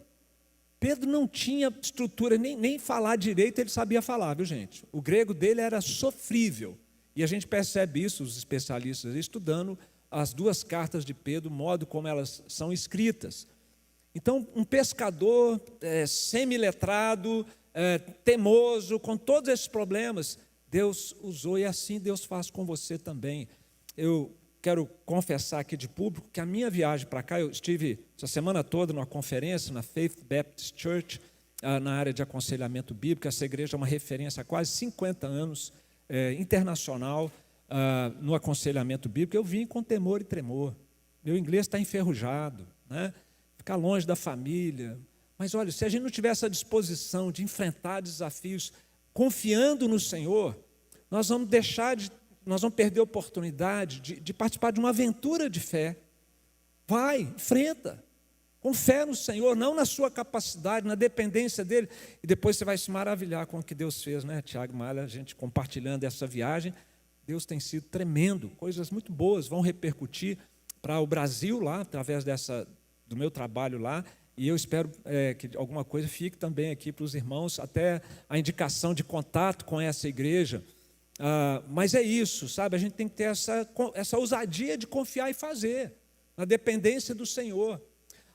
Pedro não tinha estrutura, nem falar direito ele sabia falar, viu gente? O grego dele era sofrível. E a gente percebe isso, os especialistas, estudando as duas cartas de Pedro, o modo como elas são escritas. Então, um pescador semi-letrado, teimoso, com todos esses problemas, Deus usou, e assim Deus faz com você também. Eu quero confessar aqui de público que a minha viagem para cá, eu estive essa semana toda numa conferência na Faith Baptist Church, na área de aconselhamento bíblico. Essa igreja é uma referência há quase 50 anos, internacional, no aconselhamento bíblico. Eu vim com temor e tremor. Meu inglês está enferrujado, né? Ficar longe da família. Mas olha, se a gente não tiver essa disposição de enfrentar desafios confiando no Senhor, nós vamos perder a oportunidade de participar de uma aventura de fé. Vai, enfrenta, com fé no Senhor, não na sua capacidade, na dependência dEle, e depois você vai se maravilhar com o que Deus fez, né? Tiago e Malha, a gente compartilhando essa viagem, Deus tem sido tremendo, coisas muito boas vão repercutir para o Brasil lá, através do meu trabalho lá, e eu espero que alguma coisa fique também aqui para os irmãos, até a indicação de contato com essa igreja. Mas é isso, sabe? A gente tem que ter essa ousadia de confiar e fazer, na dependência do Senhor.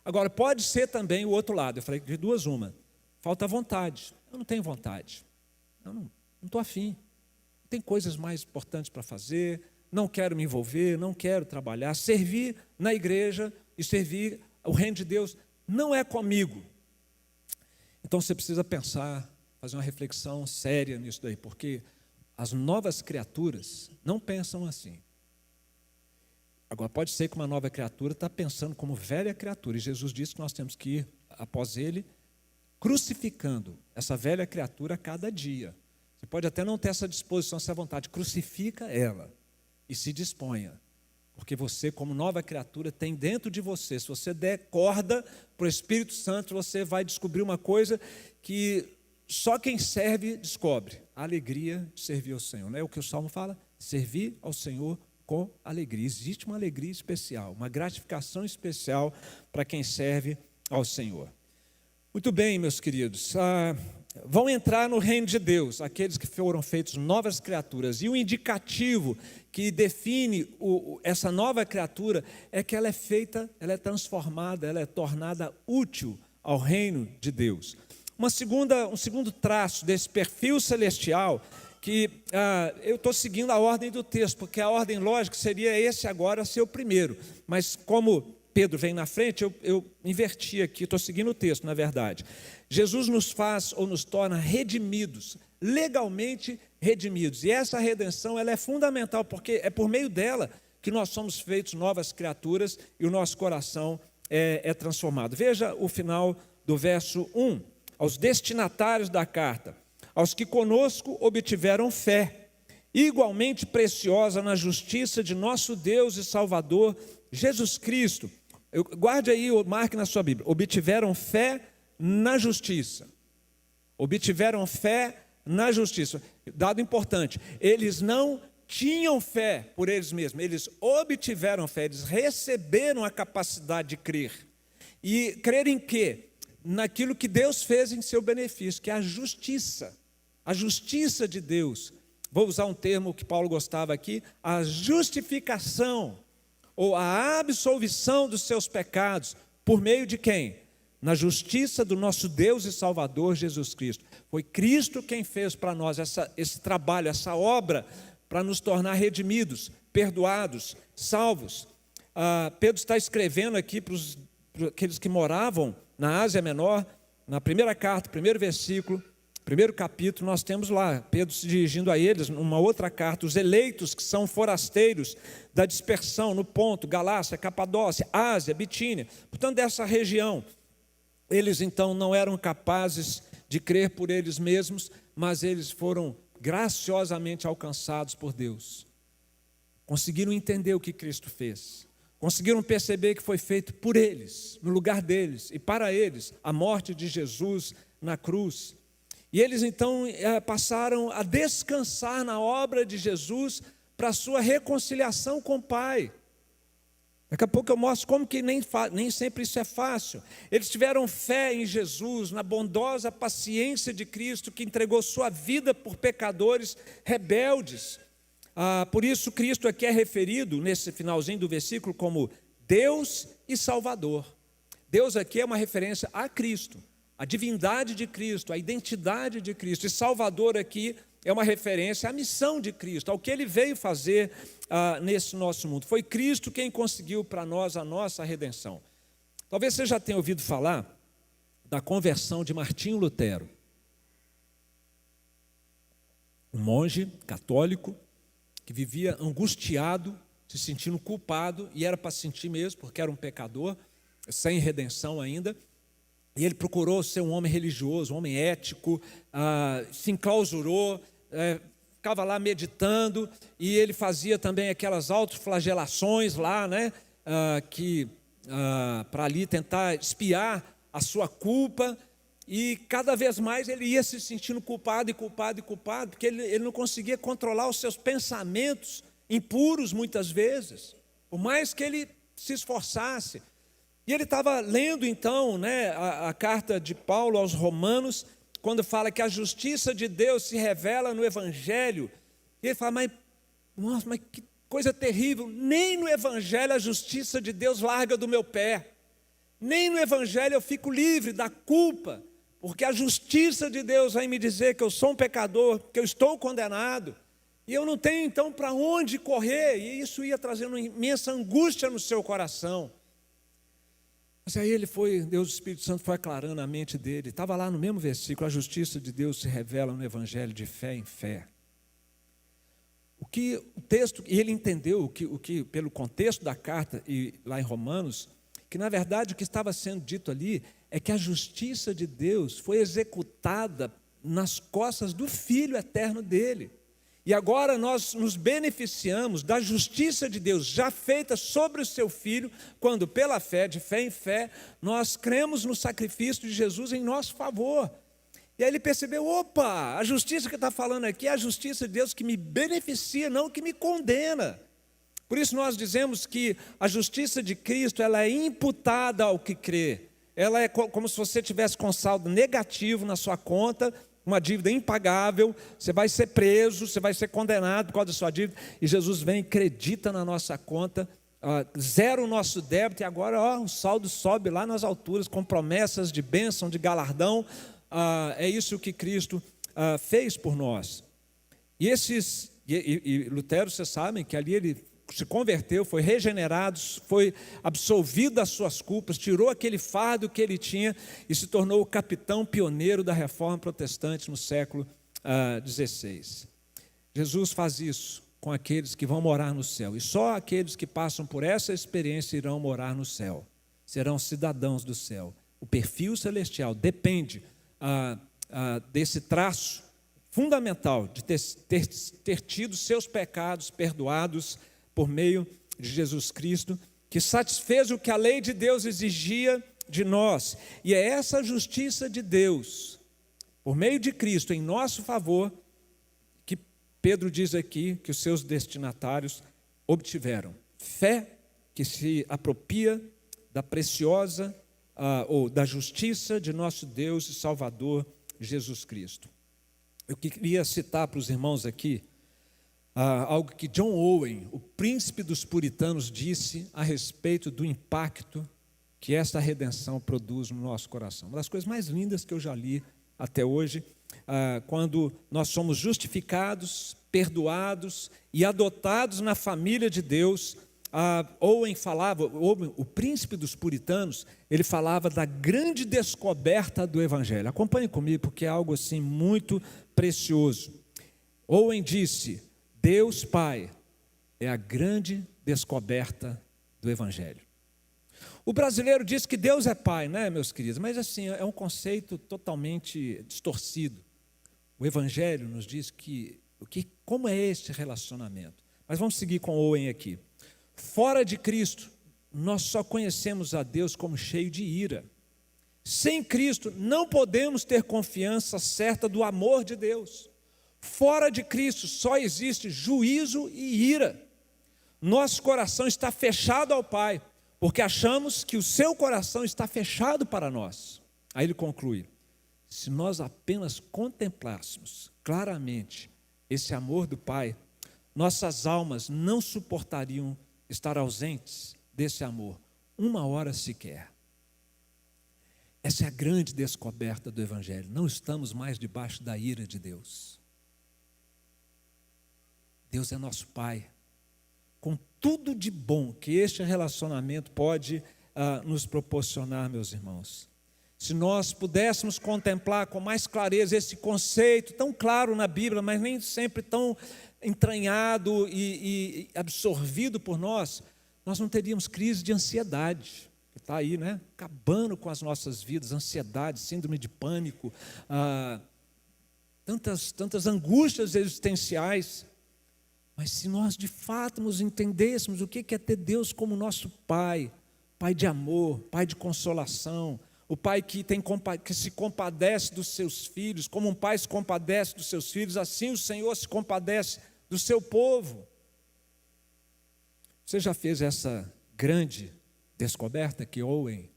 Agora, pode ser também o outro lado, eu falei de duas, uma, falta vontade. Eu não tenho vontade, eu não estou afim, tem coisas mais importantes para fazer, não quero me envolver, não quero trabalhar, servir na igreja e servir o reino de Deus não é comigo. Então você precisa pensar, fazer uma reflexão séria nisso daí, porque as novas criaturas não pensam assim. Agora, pode ser que uma nova criatura está pensando como velha criatura, e Jesus disse que nós temos que ir após Ele, crucificando essa velha criatura a cada dia. Você pode até não ter essa disposição, essa vontade. Crucifica ela e se disponha. Porque você, como nova criatura, tem dentro de você. Se você der corda para o Espírito Santo, você vai descobrir uma coisa que só quem serve descobre. A alegria de servir ao Senhor. Não é o que o Salmo fala? Servir ao Senhor com alegria. Existe uma alegria especial, uma gratificação especial para quem serve ao Senhor. Muito bem, meus queridos. Vão entrar no reino de Deus aqueles que foram feitos novas criaturas. E o indicativo que define essa nova criatura é que ela é feita, ela é transformada, ela é tornada útil ao reino de Deus. Um segundo traço desse perfil celestial, que eu estou seguindo a ordem do texto, porque a ordem lógica seria esse agora ser o primeiro. Mas como Pedro vem na frente, eu inverti aqui, estou seguindo o texto, na verdade. Jesus nos faz ou nos torna redimidos, legalmente redimidos. E essa redenção ela é fundamental, porque é por meio dela que nós somos feitos novas criaturas e o nosso coração é transformado. Veja o final do verso 1. Aos destinatários da carta, aos que conosco obtiveram fé, igualmente preciosa na justiça de nosso Deus e Salvador, Jesus Cristo. Guarde aí, marque na sua Bíblia. Obtiveram fé na justiça. Obtiveram fé na justiça. Dado importante, eles não tinham fé por eles mesmos, eles obtiveram fé, eles receberam a capacidade de crer. E crer em quê? Naquilo que Deus fez em seu benefício, que é a justiça de Deus. Vou usar um termo que Paulo gostava aqui, a justificação, ou a absolvição dos seus pecados, por meio de quem? Na justiça do nosso Deus e Salvador Jesus Cristo. Foi Cristo quem fez para nós esse trabalho, essa obra, para nos tornar redimidos, perdoados, salvos. Pedro está escrevendo aqui para aqueles que moravam na Ásia Menor, na primeira carta, primeiro versículo, primeiro capítulo, nós temos lá, Pedro se dirigindo a eles, numa outra carta, os eleitos que são forasteiros da dispersão no Ponto, Galácia, Capadócia, Ásia, Bitínia, portanto dessa região. Eles então não eram capazes de crer por eles mesmos, mas eles foram graciosamente alcançados por Deus. Conseguiram entender o que Cristo fez. Conseguiram perceber que foi feito por eles, no lugar deles e para eles, a morte de Jesus na cruz. E eles então passaram a descansar na obra de Jesus para a sua reconciliação com o Pai. Daqui a pouco eu mostro como que nem sempre isso é fácil. Eles tiveram fé em Jesus, na bondosa paciência de Cristo, que entregou sua vida por pecadores rebeldes. Por isso Cristo aqui é referido, nesse finalzinho do versículo, como Deus e Salvador. Deus aqui é uma referência a Cristo, a divindade de Cristo, a identidade de Cristo. E Salvador aqui é uma referência à missão de Cristo, ao que Ele veio fazer nesse nosso mundo. Foi Cristo quem conseguiu para nós a nossa redenção. Talvez você já tenha ouvido falar da conversão de Martinho Lutero. Um monge católico que vivia angustiado, se sentindo culpado, e era para sentir mesmo, porque era um pecador, sem redenção ainda. E ele procurou ser um homem religioso, um homem ético, se enclausurou, ficava lá meditando, e ele fazia também aquelas autoflagelações lá, né, para ali tentar expiar a sua culpa, e cada vez mais ele ia se sentindo culpado, porque ele não conseguia controlar os seus pensamentos impuros muitas vezes, por mais que ele se esforçasse. E ele estava lendo então, né, a carta de Paulo aos Romanos, quando fala que a justiça de Deus se revela no Evangelho. E ele fala, mas que coisa terrível, nem no Evangelho a justiça de Deus larga do meu pé. Nem no Evangelho eu fico livre da culpa, porque a justiça de Deus vai me dizer que eu sou um pecador, que eu estou condenado, e eu não tenho então para onde correr, e isso ia trazendo uma imensa angústia no seu coração. Mas aí Deus, o Espírito Santo foi aclarando a mente dele, estava lá no mesmo versículo, a justiça de Deus se revela no Evangelho de fé em fé. O texto, e ele entendeu o que pelo contexto da carta, e lá em Romanos, que na verdade o que estava sendo dito ali é que a justiça de Deus foi executada nas costas do Filho eterno dele. E agora nós nos beneficiamos da justiça de Deus já feita sobre o seu Filho, quando pela fé, de fé em fé, nós cremos no sacrifício de Jesus em nosso favor. E aí ele percebeu, opa, a justiça que está falando aqui é a justiça de Deus que me beneficia, não que me condena. Por isso nós dizemos que a justiça de Cristo, ela é imputada ao que crê. Ela é como se você tivesse com saldo negativo na sua conta, uma dívida impagável, você vai ser preso, você vai ser condenado por causa da sua dívida, e Jesus vem e acredita na nossa conta, zera o nosso débito, e agora o saldo sobe lá nas alturas, com promessas de bênção, de galardão. É isso que Cristo fez por nós. E Lutero, vocês sabem que ali ele se converteu, foi regenerado, foi absolvido das suas culpas, tirou aquele fardo que ele tinha e se tornou o capitão pioneiro da reforma protestante no século XVI. Jesus faz isso com aqueles que vão morar no céu, e só aqueles que passam por essa experiência irão morar no céu, serão cidadãos do céu. O perfil celestial depende desse traço fundamental de ter tido seus pecados perdoados por meio de Jesus Cristo, que satisfez o que a lei de Deus exigia de nós. E é essa justiça de Deus, por meio de Cristo, em nosso favor, que Pedro diz aqui que os seus destinatários obtiveram. Fé que se apropria da preciosa ou da justiça de nosso Deus e Salvador Jesus Cristo. Eu queria citar para os irmãos aqui algo que John Owen, o príncipe dos puritanos, disse a respeito do impacto que esta redenção produz no nosso coração. Uma das coisas mais lindas que eu já li até hoje, quando nós somos justificados, perdoados e adotados na família de Deus. Owen falava, o príncipe dos puritanos, ele falava da grande descoberta do Evangelho. Acompanhe comigo, porque é algo assim muito precioso. Owen disse: Deus Pai é a grande descoberta do Evangelho. O brasileiro diz que Deus é Pai, né, meus queridos? Mas assim, é um conceito totalmente distorcido. O Evangelho nos diz como é este relacionamento. Mas vamos seguir com Owen aqui. Fora de Cristo, nós só conhecemos a Deus como cheio de ira. Sem Cristo, não podemos ter confiança certa do amor de Deus. Fora de Cristo, só existe juízo e ira. Nosso coração está fechado ao Pai, porque achamos que o seu coração está fechado para nós. Aí ele conclui: se nós apenas contemplássemos claramente esse amor do Pai, nossas almas não suportariam estar ausentes desse amor uma hora sequer. Essa é a grande descoberta do Evangelho. Não estamos mais debaixo da ira de Deus. Deus é nosso Pai, com tudo de bom que este relacionamento pode nos proporcionar, meus irmãos. Se nós pudéssemos contemplar com mais clareza esse conceito, tão claro na Bíblia, mas nem sempre tão entranhado e absorvido por nós, nós não teríamos crise de ansiedade, que está aí, né? Acabando com as nossas vidas, ansiedade, síndrome de pânico, tantas angústias existenciais. Mas se nós de fato nos entendêssemos o que é ter Deus como nosso Pai, Pai de amor, Pai de consolação, o Pai que se compadece dos seus filhos, como um pai se compadece dos seus filhos, assim o Senhor se compadece do seu povo. Você já fez essa grande descoberta que Owen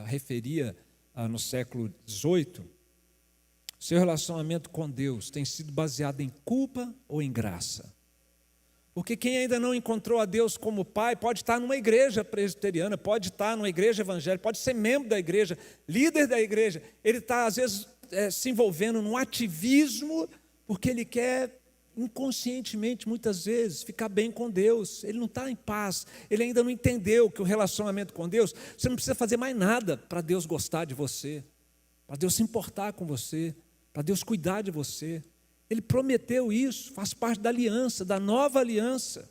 referia no século XVIII? Seu relacionamento com Deus tem sido baseado em culpa ou em graça? Porque quem ainda não encontrou a Deus como Pai pode estar numa igreja presbiteriana, pode estar numa igreja evangélica, pode ser membro da igreja, líder da igreja. Ele está, às vezes, se envolvendo num ativismo, porque ele quer, inconscientemente, muitas vezes, ficar bem com Deus. Ele não está em paz, ele ainda não entendeu que o relacionamento com Deus, você não precisa fazer mais nada para Deus gostar de você, para Deus se importar com você, para Deus cuidar de você. Ele prometeu isso, faz parte da aliança, da nova aliança.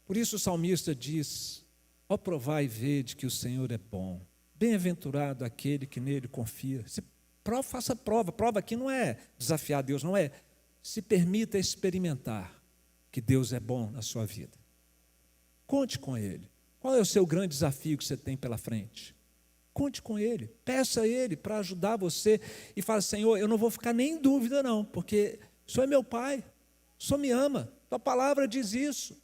Por isso o salmista diz: ó, provai e vede que o Senhor é bom, bem-aventurado aquele que nele confia. Você Faça prova. Prova aqui não é desafiar Deus, não é. Se permita experimentar que Deus é bom na sua vida. Conte com Ele. Qual é o seu grande desafio que você tem pela frente? Conte com Ele. Peça a Ele para ajudar você. E fale, Senhor, eu não vou ficar nem em dúvida não, porque o Senhor é meu Pai. O Senhor me ama. Tua palavra diz isso.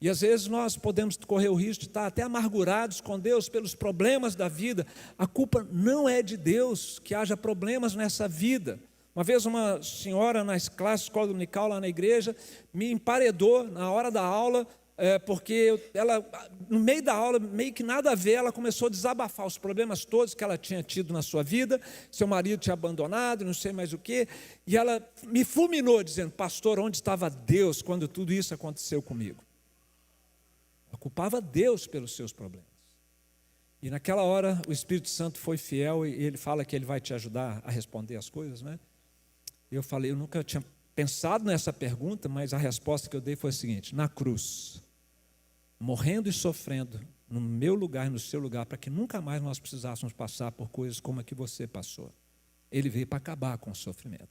E às vezes nós podemos correr o risco de estar até amargurados com Deus pelos problemas da vida. A culpa não é de Deus que haja problemas nessa vida. Uma vez uma senhora nas classes de escola dominical lá na igreja me emparedou na hora da aula, porque ela, no meio da aula, meio que nada a ver, ela começou a desabafar os problemas todos que ela tinha tido na sua vida, seu marido tinha abandonado, não sei mais o quê, e ela me fulminou dizendo, pastor, onde estava Deus quando tudo isso aconteceu comigo? Ela culpava Deus pelos seus problemas. E naquela hora o Espírito Santo foi fiel e ele fala que ele vai te ajudar a responder as coisas, né? Eu falei, eu nunca tinha pensado nessa pergunta, mas a resposta que eu dei foi a seguinte, na cruz, morrendo e sofrendo no meu lugar e no seu lugar, para que nunca mais nós precisássemos passar por coisas como a que você passou. Ele veio para acabar com o sofrimento.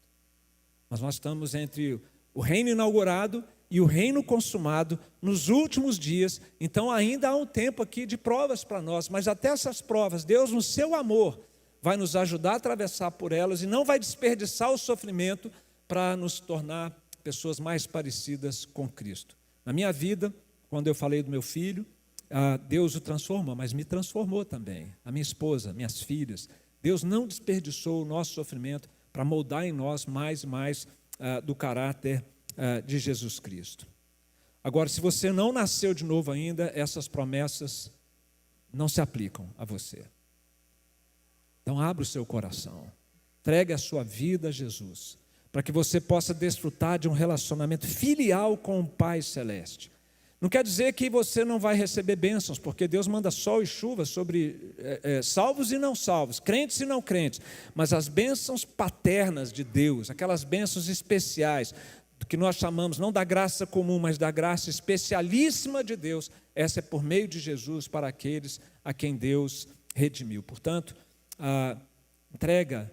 Mas nós estamos entre o reino inaugurado e o reino consumado nos últimos dias, então ainda há um tempo aqui de provas para nós, mas até essas provas, Deus no seu amor vai nos ajudar a atravessar por elas e não vai desperdiçar o sofrimento para nos tornar pessoas mais parecidas com Cristo. Na minha vida, quando eu falei do meu filho, Deus o transformou, mas me transformou também, a minha esposa, minhas filhas. Deus não desperdiçou o nosso sofrimento para moldar em nós mais e mais do caráter de Jesus Cristo. Agora, se você não nasceu de novo ainda, essas promessas não se aplicam a você. Então, abra o seu coração, entregue a sua vida a Jesus, para que você possa desfrutar de um relacionamento filial com o Pai Celeste. Não quer dizer que você não vai receber bênçãos, porque Deus manda sol e chuva sobre salvos e não salvos, crentes e não crentes, mas as bênçãos paternas de Deus, aquelas bênçãos especiais, que nós chamamos não da graça comum, mas da graça especialíssima de Deus, essa é por meio de Jesus para aqueles a quem Deus redimiu. Portanto, entrega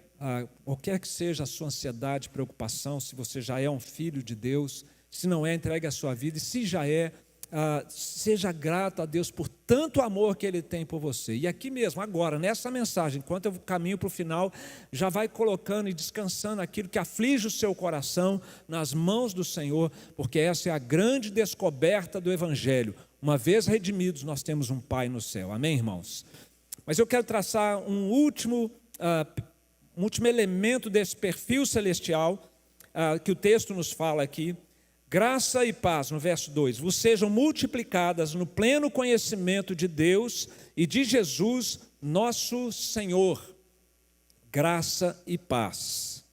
qualquer que seja a sua ansiedade, preocupação, se você já é um filho de Deus, se não é, entregue a sua vida, e se já é, seja grato a Deus por tanto amor que Ele tem por você. E aqui mesmo, agora, nessa mensagem, enquanto eu caminho para o final, já vai colocando e descansando aquilo que aflige o seu coração nas mãos do Senhor, porque essa é a grande descoberta do Evangelho. Uma vez redimidos, nós temos um Pai no céu. Amém, irmãos? Mas eu quero traçar um último elemento desse perfil celestial que o texto nos fala aqui. Graça e paz, no verso 2, vos sejam multiplicadas no pleno conhecimento de Deus e de Jesus, nosso Senhor. Graça e paz.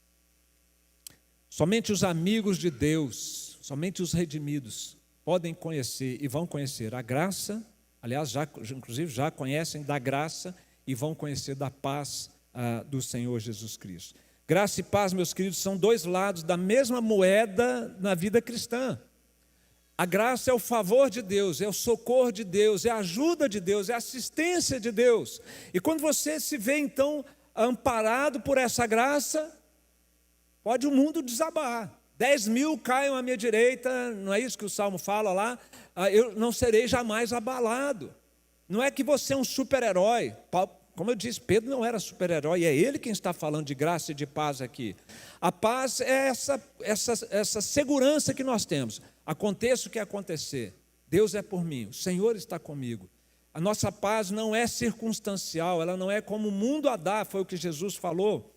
Somente os amigos de Deus, somente os redimidos, podem conhecer e vão conhecer a graça, aliás, inclusive já conhecem da graça e vão conhecer da paz do Senhor Jesus Cristo. Graça e paz, meus queridos, são dois lados da mesma moeda na vida cristã. A graça é o favor de Deus, é o socorro de Deus, é a ajuda de Deus, é a assistência de Deus. E quando você se vê, então, amparado por essa graça, pode o mundo desabar. 10.000 caiam à minha direita, não é isso que o Salmo fala lá? Eu não serei jamais abalado. Não é que você é um super-herói. Como eu disse, Pedro não era super-herói, é ele quem está falando de graça e de paz aqui. A paz é essa segurança que nós temos. Aconteça o que acontecer, Deus é por mim, o Senhor está comigo. A nossa paz não é circunstancial, ela não é como o mundo a dá, foi o que Jesus falou.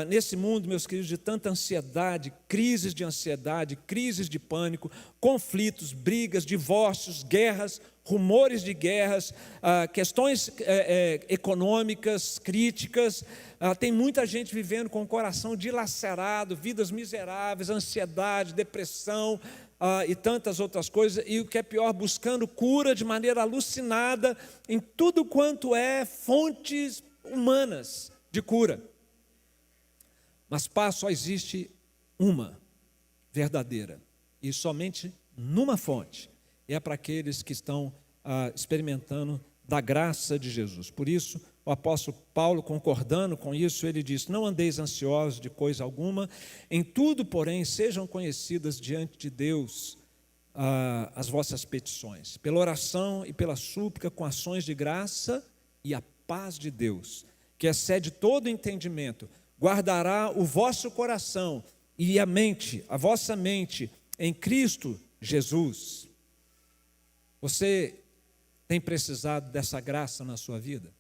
Nesse mundo, meus queridos, de tanta ansiedade, crises de pânico, conflitos, brigas, divórcios, guerras, rumores de guerras, questões econômicas, críticas, tem muita gente vivendo com o coração dilacerado, vidas miseráveis, ansiedade, depressão e tantas outras coisas, e o que é pior, buscando cura de maneira alucinada em tudo quanto é fontes humanas de cura. Mas paz só existe uma, verdadeira, e somente numa fonte, é para aqueles que estão experimentando da graça de Jesus. Por isso, o apóstolo Paulo, concordando com isso, ele diz: não andeis ansiosos de coisa alguma, em tudo, porém, sejam conhecidas diante de Deus as vossas petições, pela oração e pela súplica, com ações de graça, e a paz de Deus, que excede todo entendimento, guardará o vosso coração e a vossa mente em Cristo Jesus. Você tem precisado dessa graça na sua vida?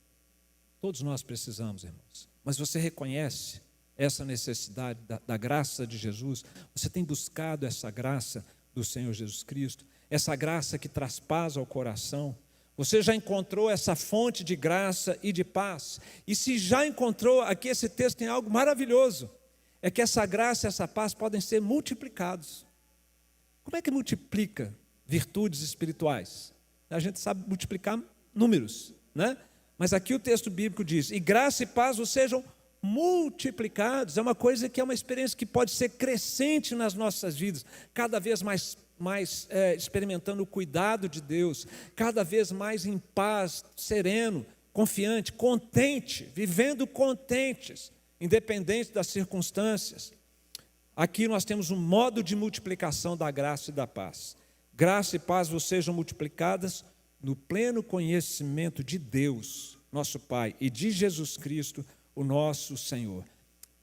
Todos nós precisamos, irmãos. Mas você reconhece essa necessidade da graça de Jesus? Você tem buscado essa graça do Senhor Jesus Cristo? Essa graça que traz paz ao coração? Você já encontrou essa fonte de graça e de paz? E se já encontrou, aqui esse texto tem algo maravilhoso. É que essa graça e essa paz podem ser multiplicados. Como é que multiplica virtudes espirituais? A gente sabe multiplicar números, né? Mas aqui o texto bíblico diz: e graça e paz vos sejam multiplicados. É uma coisa que é uma experiência que pode ser crescente nas nossas vidas, cada vez mais experimentando o cuidado de Deus, cada vez mais em paz, sereno, confiante, contente, vivendo contentes, independente das circunstâncias. Aqui nós temos um modo de multiplicação da graça e da paz. Graça e paz vos sejam multiplicadas no pleno conhecimento de Deus, nosso Pai, e de Jesus Cristo, o nosso Senhor.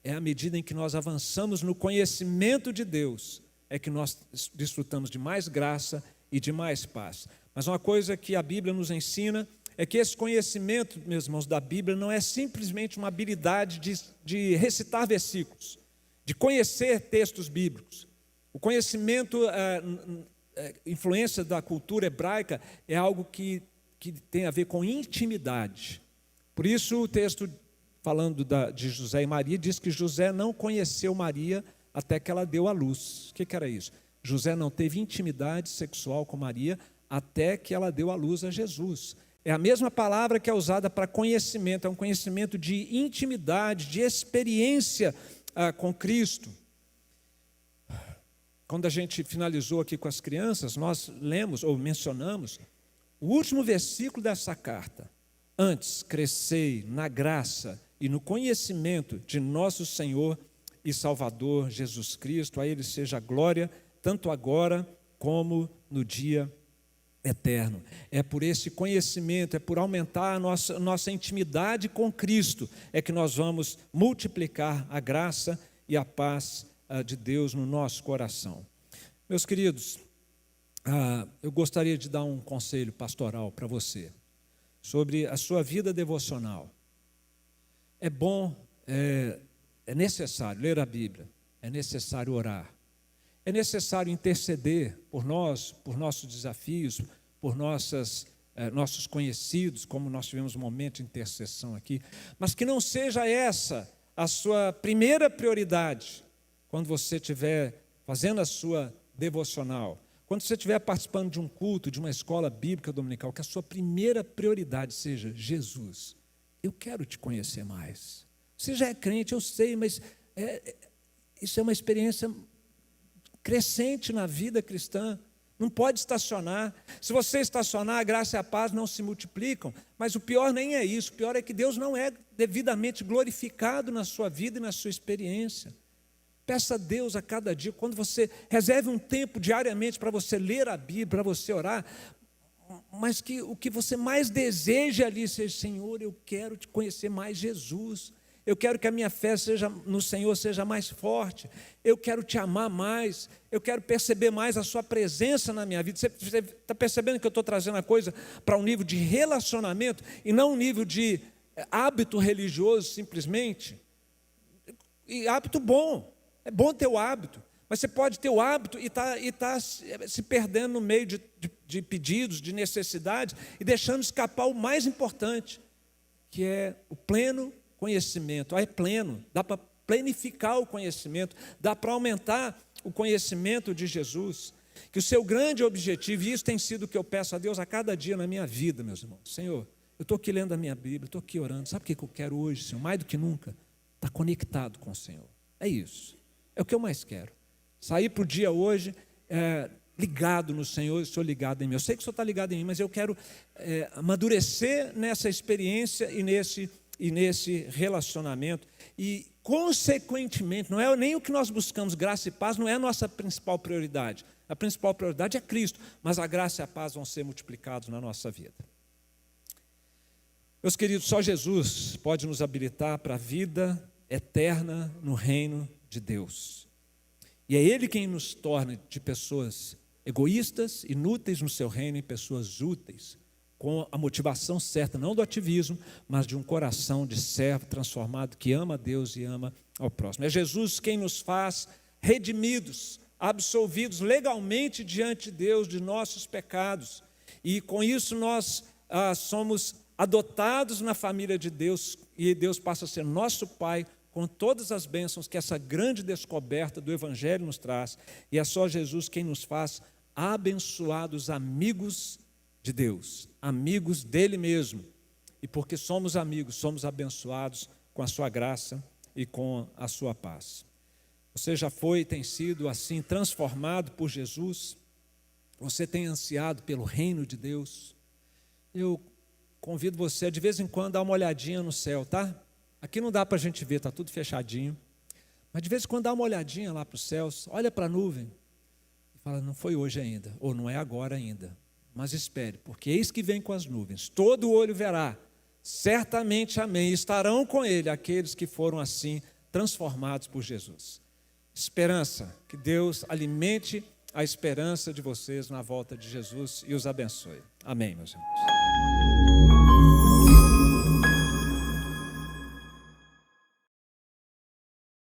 É à medida em que nós avançamos no conhecimento de Deus, é que nós desfrutamos de mais graça e de mais paz. Mas uma coisa que a Bíblia nos ensina é que esse conhecimento, meus irmãos, da Bíblia não é simplesmente uma habilidade de recitar versículos, de conhecer textos bíblicos. O conhecimento, influência da cultura hebraica, é algo que tem a ver com intimidade. Por isso o texto, falando de José e Maria, diz que José não conheceu Maria até que ela deu à luz. O que era isso? José não teve intimidade sexual com Maria até que ela deu à luz a Jesus. É a mesma palavra que é usada para conhecimento, é um conhecimento de intimidade, de experiência com Cristo. Quando a gente finalizou aqui com as crianças, nós lemos ou mencionamos o último versículo dessa carta. Antes, crescei na graça e no conhecimento de nosso Senhor e Salvador Jesus Cristo. A Ele seja a glória, tanto agora como no dia eterno. É por esse conhecimento, é por aumentar a nossa intimidade com Cristo, é que nós vamos multiplicar a graça e a paz de Deus no nosso coração. Meus queridos, eu gostaria de dar um conselho pastoral para você, sobre a sua vida devocional. É bom, é necessário ler a Bíblia, é necessário orar, é necessário interceder por nós, por nossos desafios, por nossos conhecidos, como nós tivemos um momento de intercessão aqui, mas que não seja essa a sua primeira prioridade, quando você estiver fazendo a sua devocional, quando você estiver participando de um culto, de uma escola bíblica dominical, que a sua primeira prioridade seja: Jesus, eu quero te conhecer mais. Você já é crente, eu sei, mas isso é uma experiência crescente na vida cristã. Não pode estacionar. Se você estacionar, a graça e a paz não se multiplicam. Mas o pior nem é isso. O pior é que Deus não é devidamente glorificado na sua vida e na sua experiência. Peça a Deus a cada dia, quando você reserve um tempo diariamente para você ler a Bíblia, para você orar, mas que o que você mais deseja ali seja: Senhor, eu quero te conhecer mais, Jesus. Eu quero que a minha fé no Senhor seja mais forte. Eu quero te amar mais. Eu quero perceber mais a sua presença na minha vida. Você está percebendo que eu estou trazendo a coisa para um nível de relacionamento e não um nível de hábito religioso simplesmente? E hábito bom. É bom ter o hábito. Mas você pode ter o hábito e tá se perdendo no meio de pedidos, de necessidades, e deixando escapar o mais importante, que é o pleno conhecimento. É pleno, dá para plenificar o conhecimento, dá para aumentar o conhecimento de Jesus. Que o seu grande objetivo, e isso tem sido o que eu peço a Deus a cada dia na minha vida, meus irmãos: Senhor, eu estou aqui lendo a minha Bíblia, estou aqui orando, sabe o que eu quero hoje, Senhor? Mais do que nunca, estar conectado com o Senhor. É isso, é o que eu mais quero. Sair para o dia hoje ligado no Senhor e o Senhor ligado em mim. Eu sei que o Senhor está ligado em mim, mas eu quero amadurecer nessa experiência e nesse relacionamento. E, consequentemente, não é nem o que nós buscamos, graça e paz, não é a nossa principal prioridade. A principal prioridade é Cristo, mas a graça e a paz vão ser multiplicados na nossa vida. Meus queridos, só Jesus pode nos habilitar para a vida eterna no reino de Deus. E é Ele quem nos torna de pessoas egoístas, inúteis no seu reino, e pessoas úteis, com a motivação certa, não do ativismo, mas de um coração de servo transformado, que ama a Deus e ama ao próximo. É Jesus quem nos faz redimidos, absolvidos legalmente diante de Deus de nossos pecados. E com isso nós somos adotados na família de Deus, e Deus passa a ser nosso Pai, com todas as bênçãos que essa grande descoberta do Evangelho nos traz. E é só Jesus quem nos faz abençoados amigos de Deus, amigos dele mesmo. E porque somos amigos, somos abençoados com a sua graça e com a sua paz. Você já foi e tem sido assim transformado por Jesus? Você tem ansiado pelo reino de Deus? Eu convido você a de vez em quando dar uma olhadinha no céu, tá? Aqui não dá para a gente ver, está tudo fechadinho. Mas de vez em quando dá uma olhadinha lá para os céus, olha para a nuvem e fala, não foi hoje ainda, ou não é agora ainda. Mas espere, porque eis que vem com as nuvens, todo olho verá, certamente, amém, estarão com ele aqueles que foram assim transformados por Jesus. Esperança, que Deus alimente a esperança de vocês na volta de Jesus e os abençoe. Amém, meus irmãos.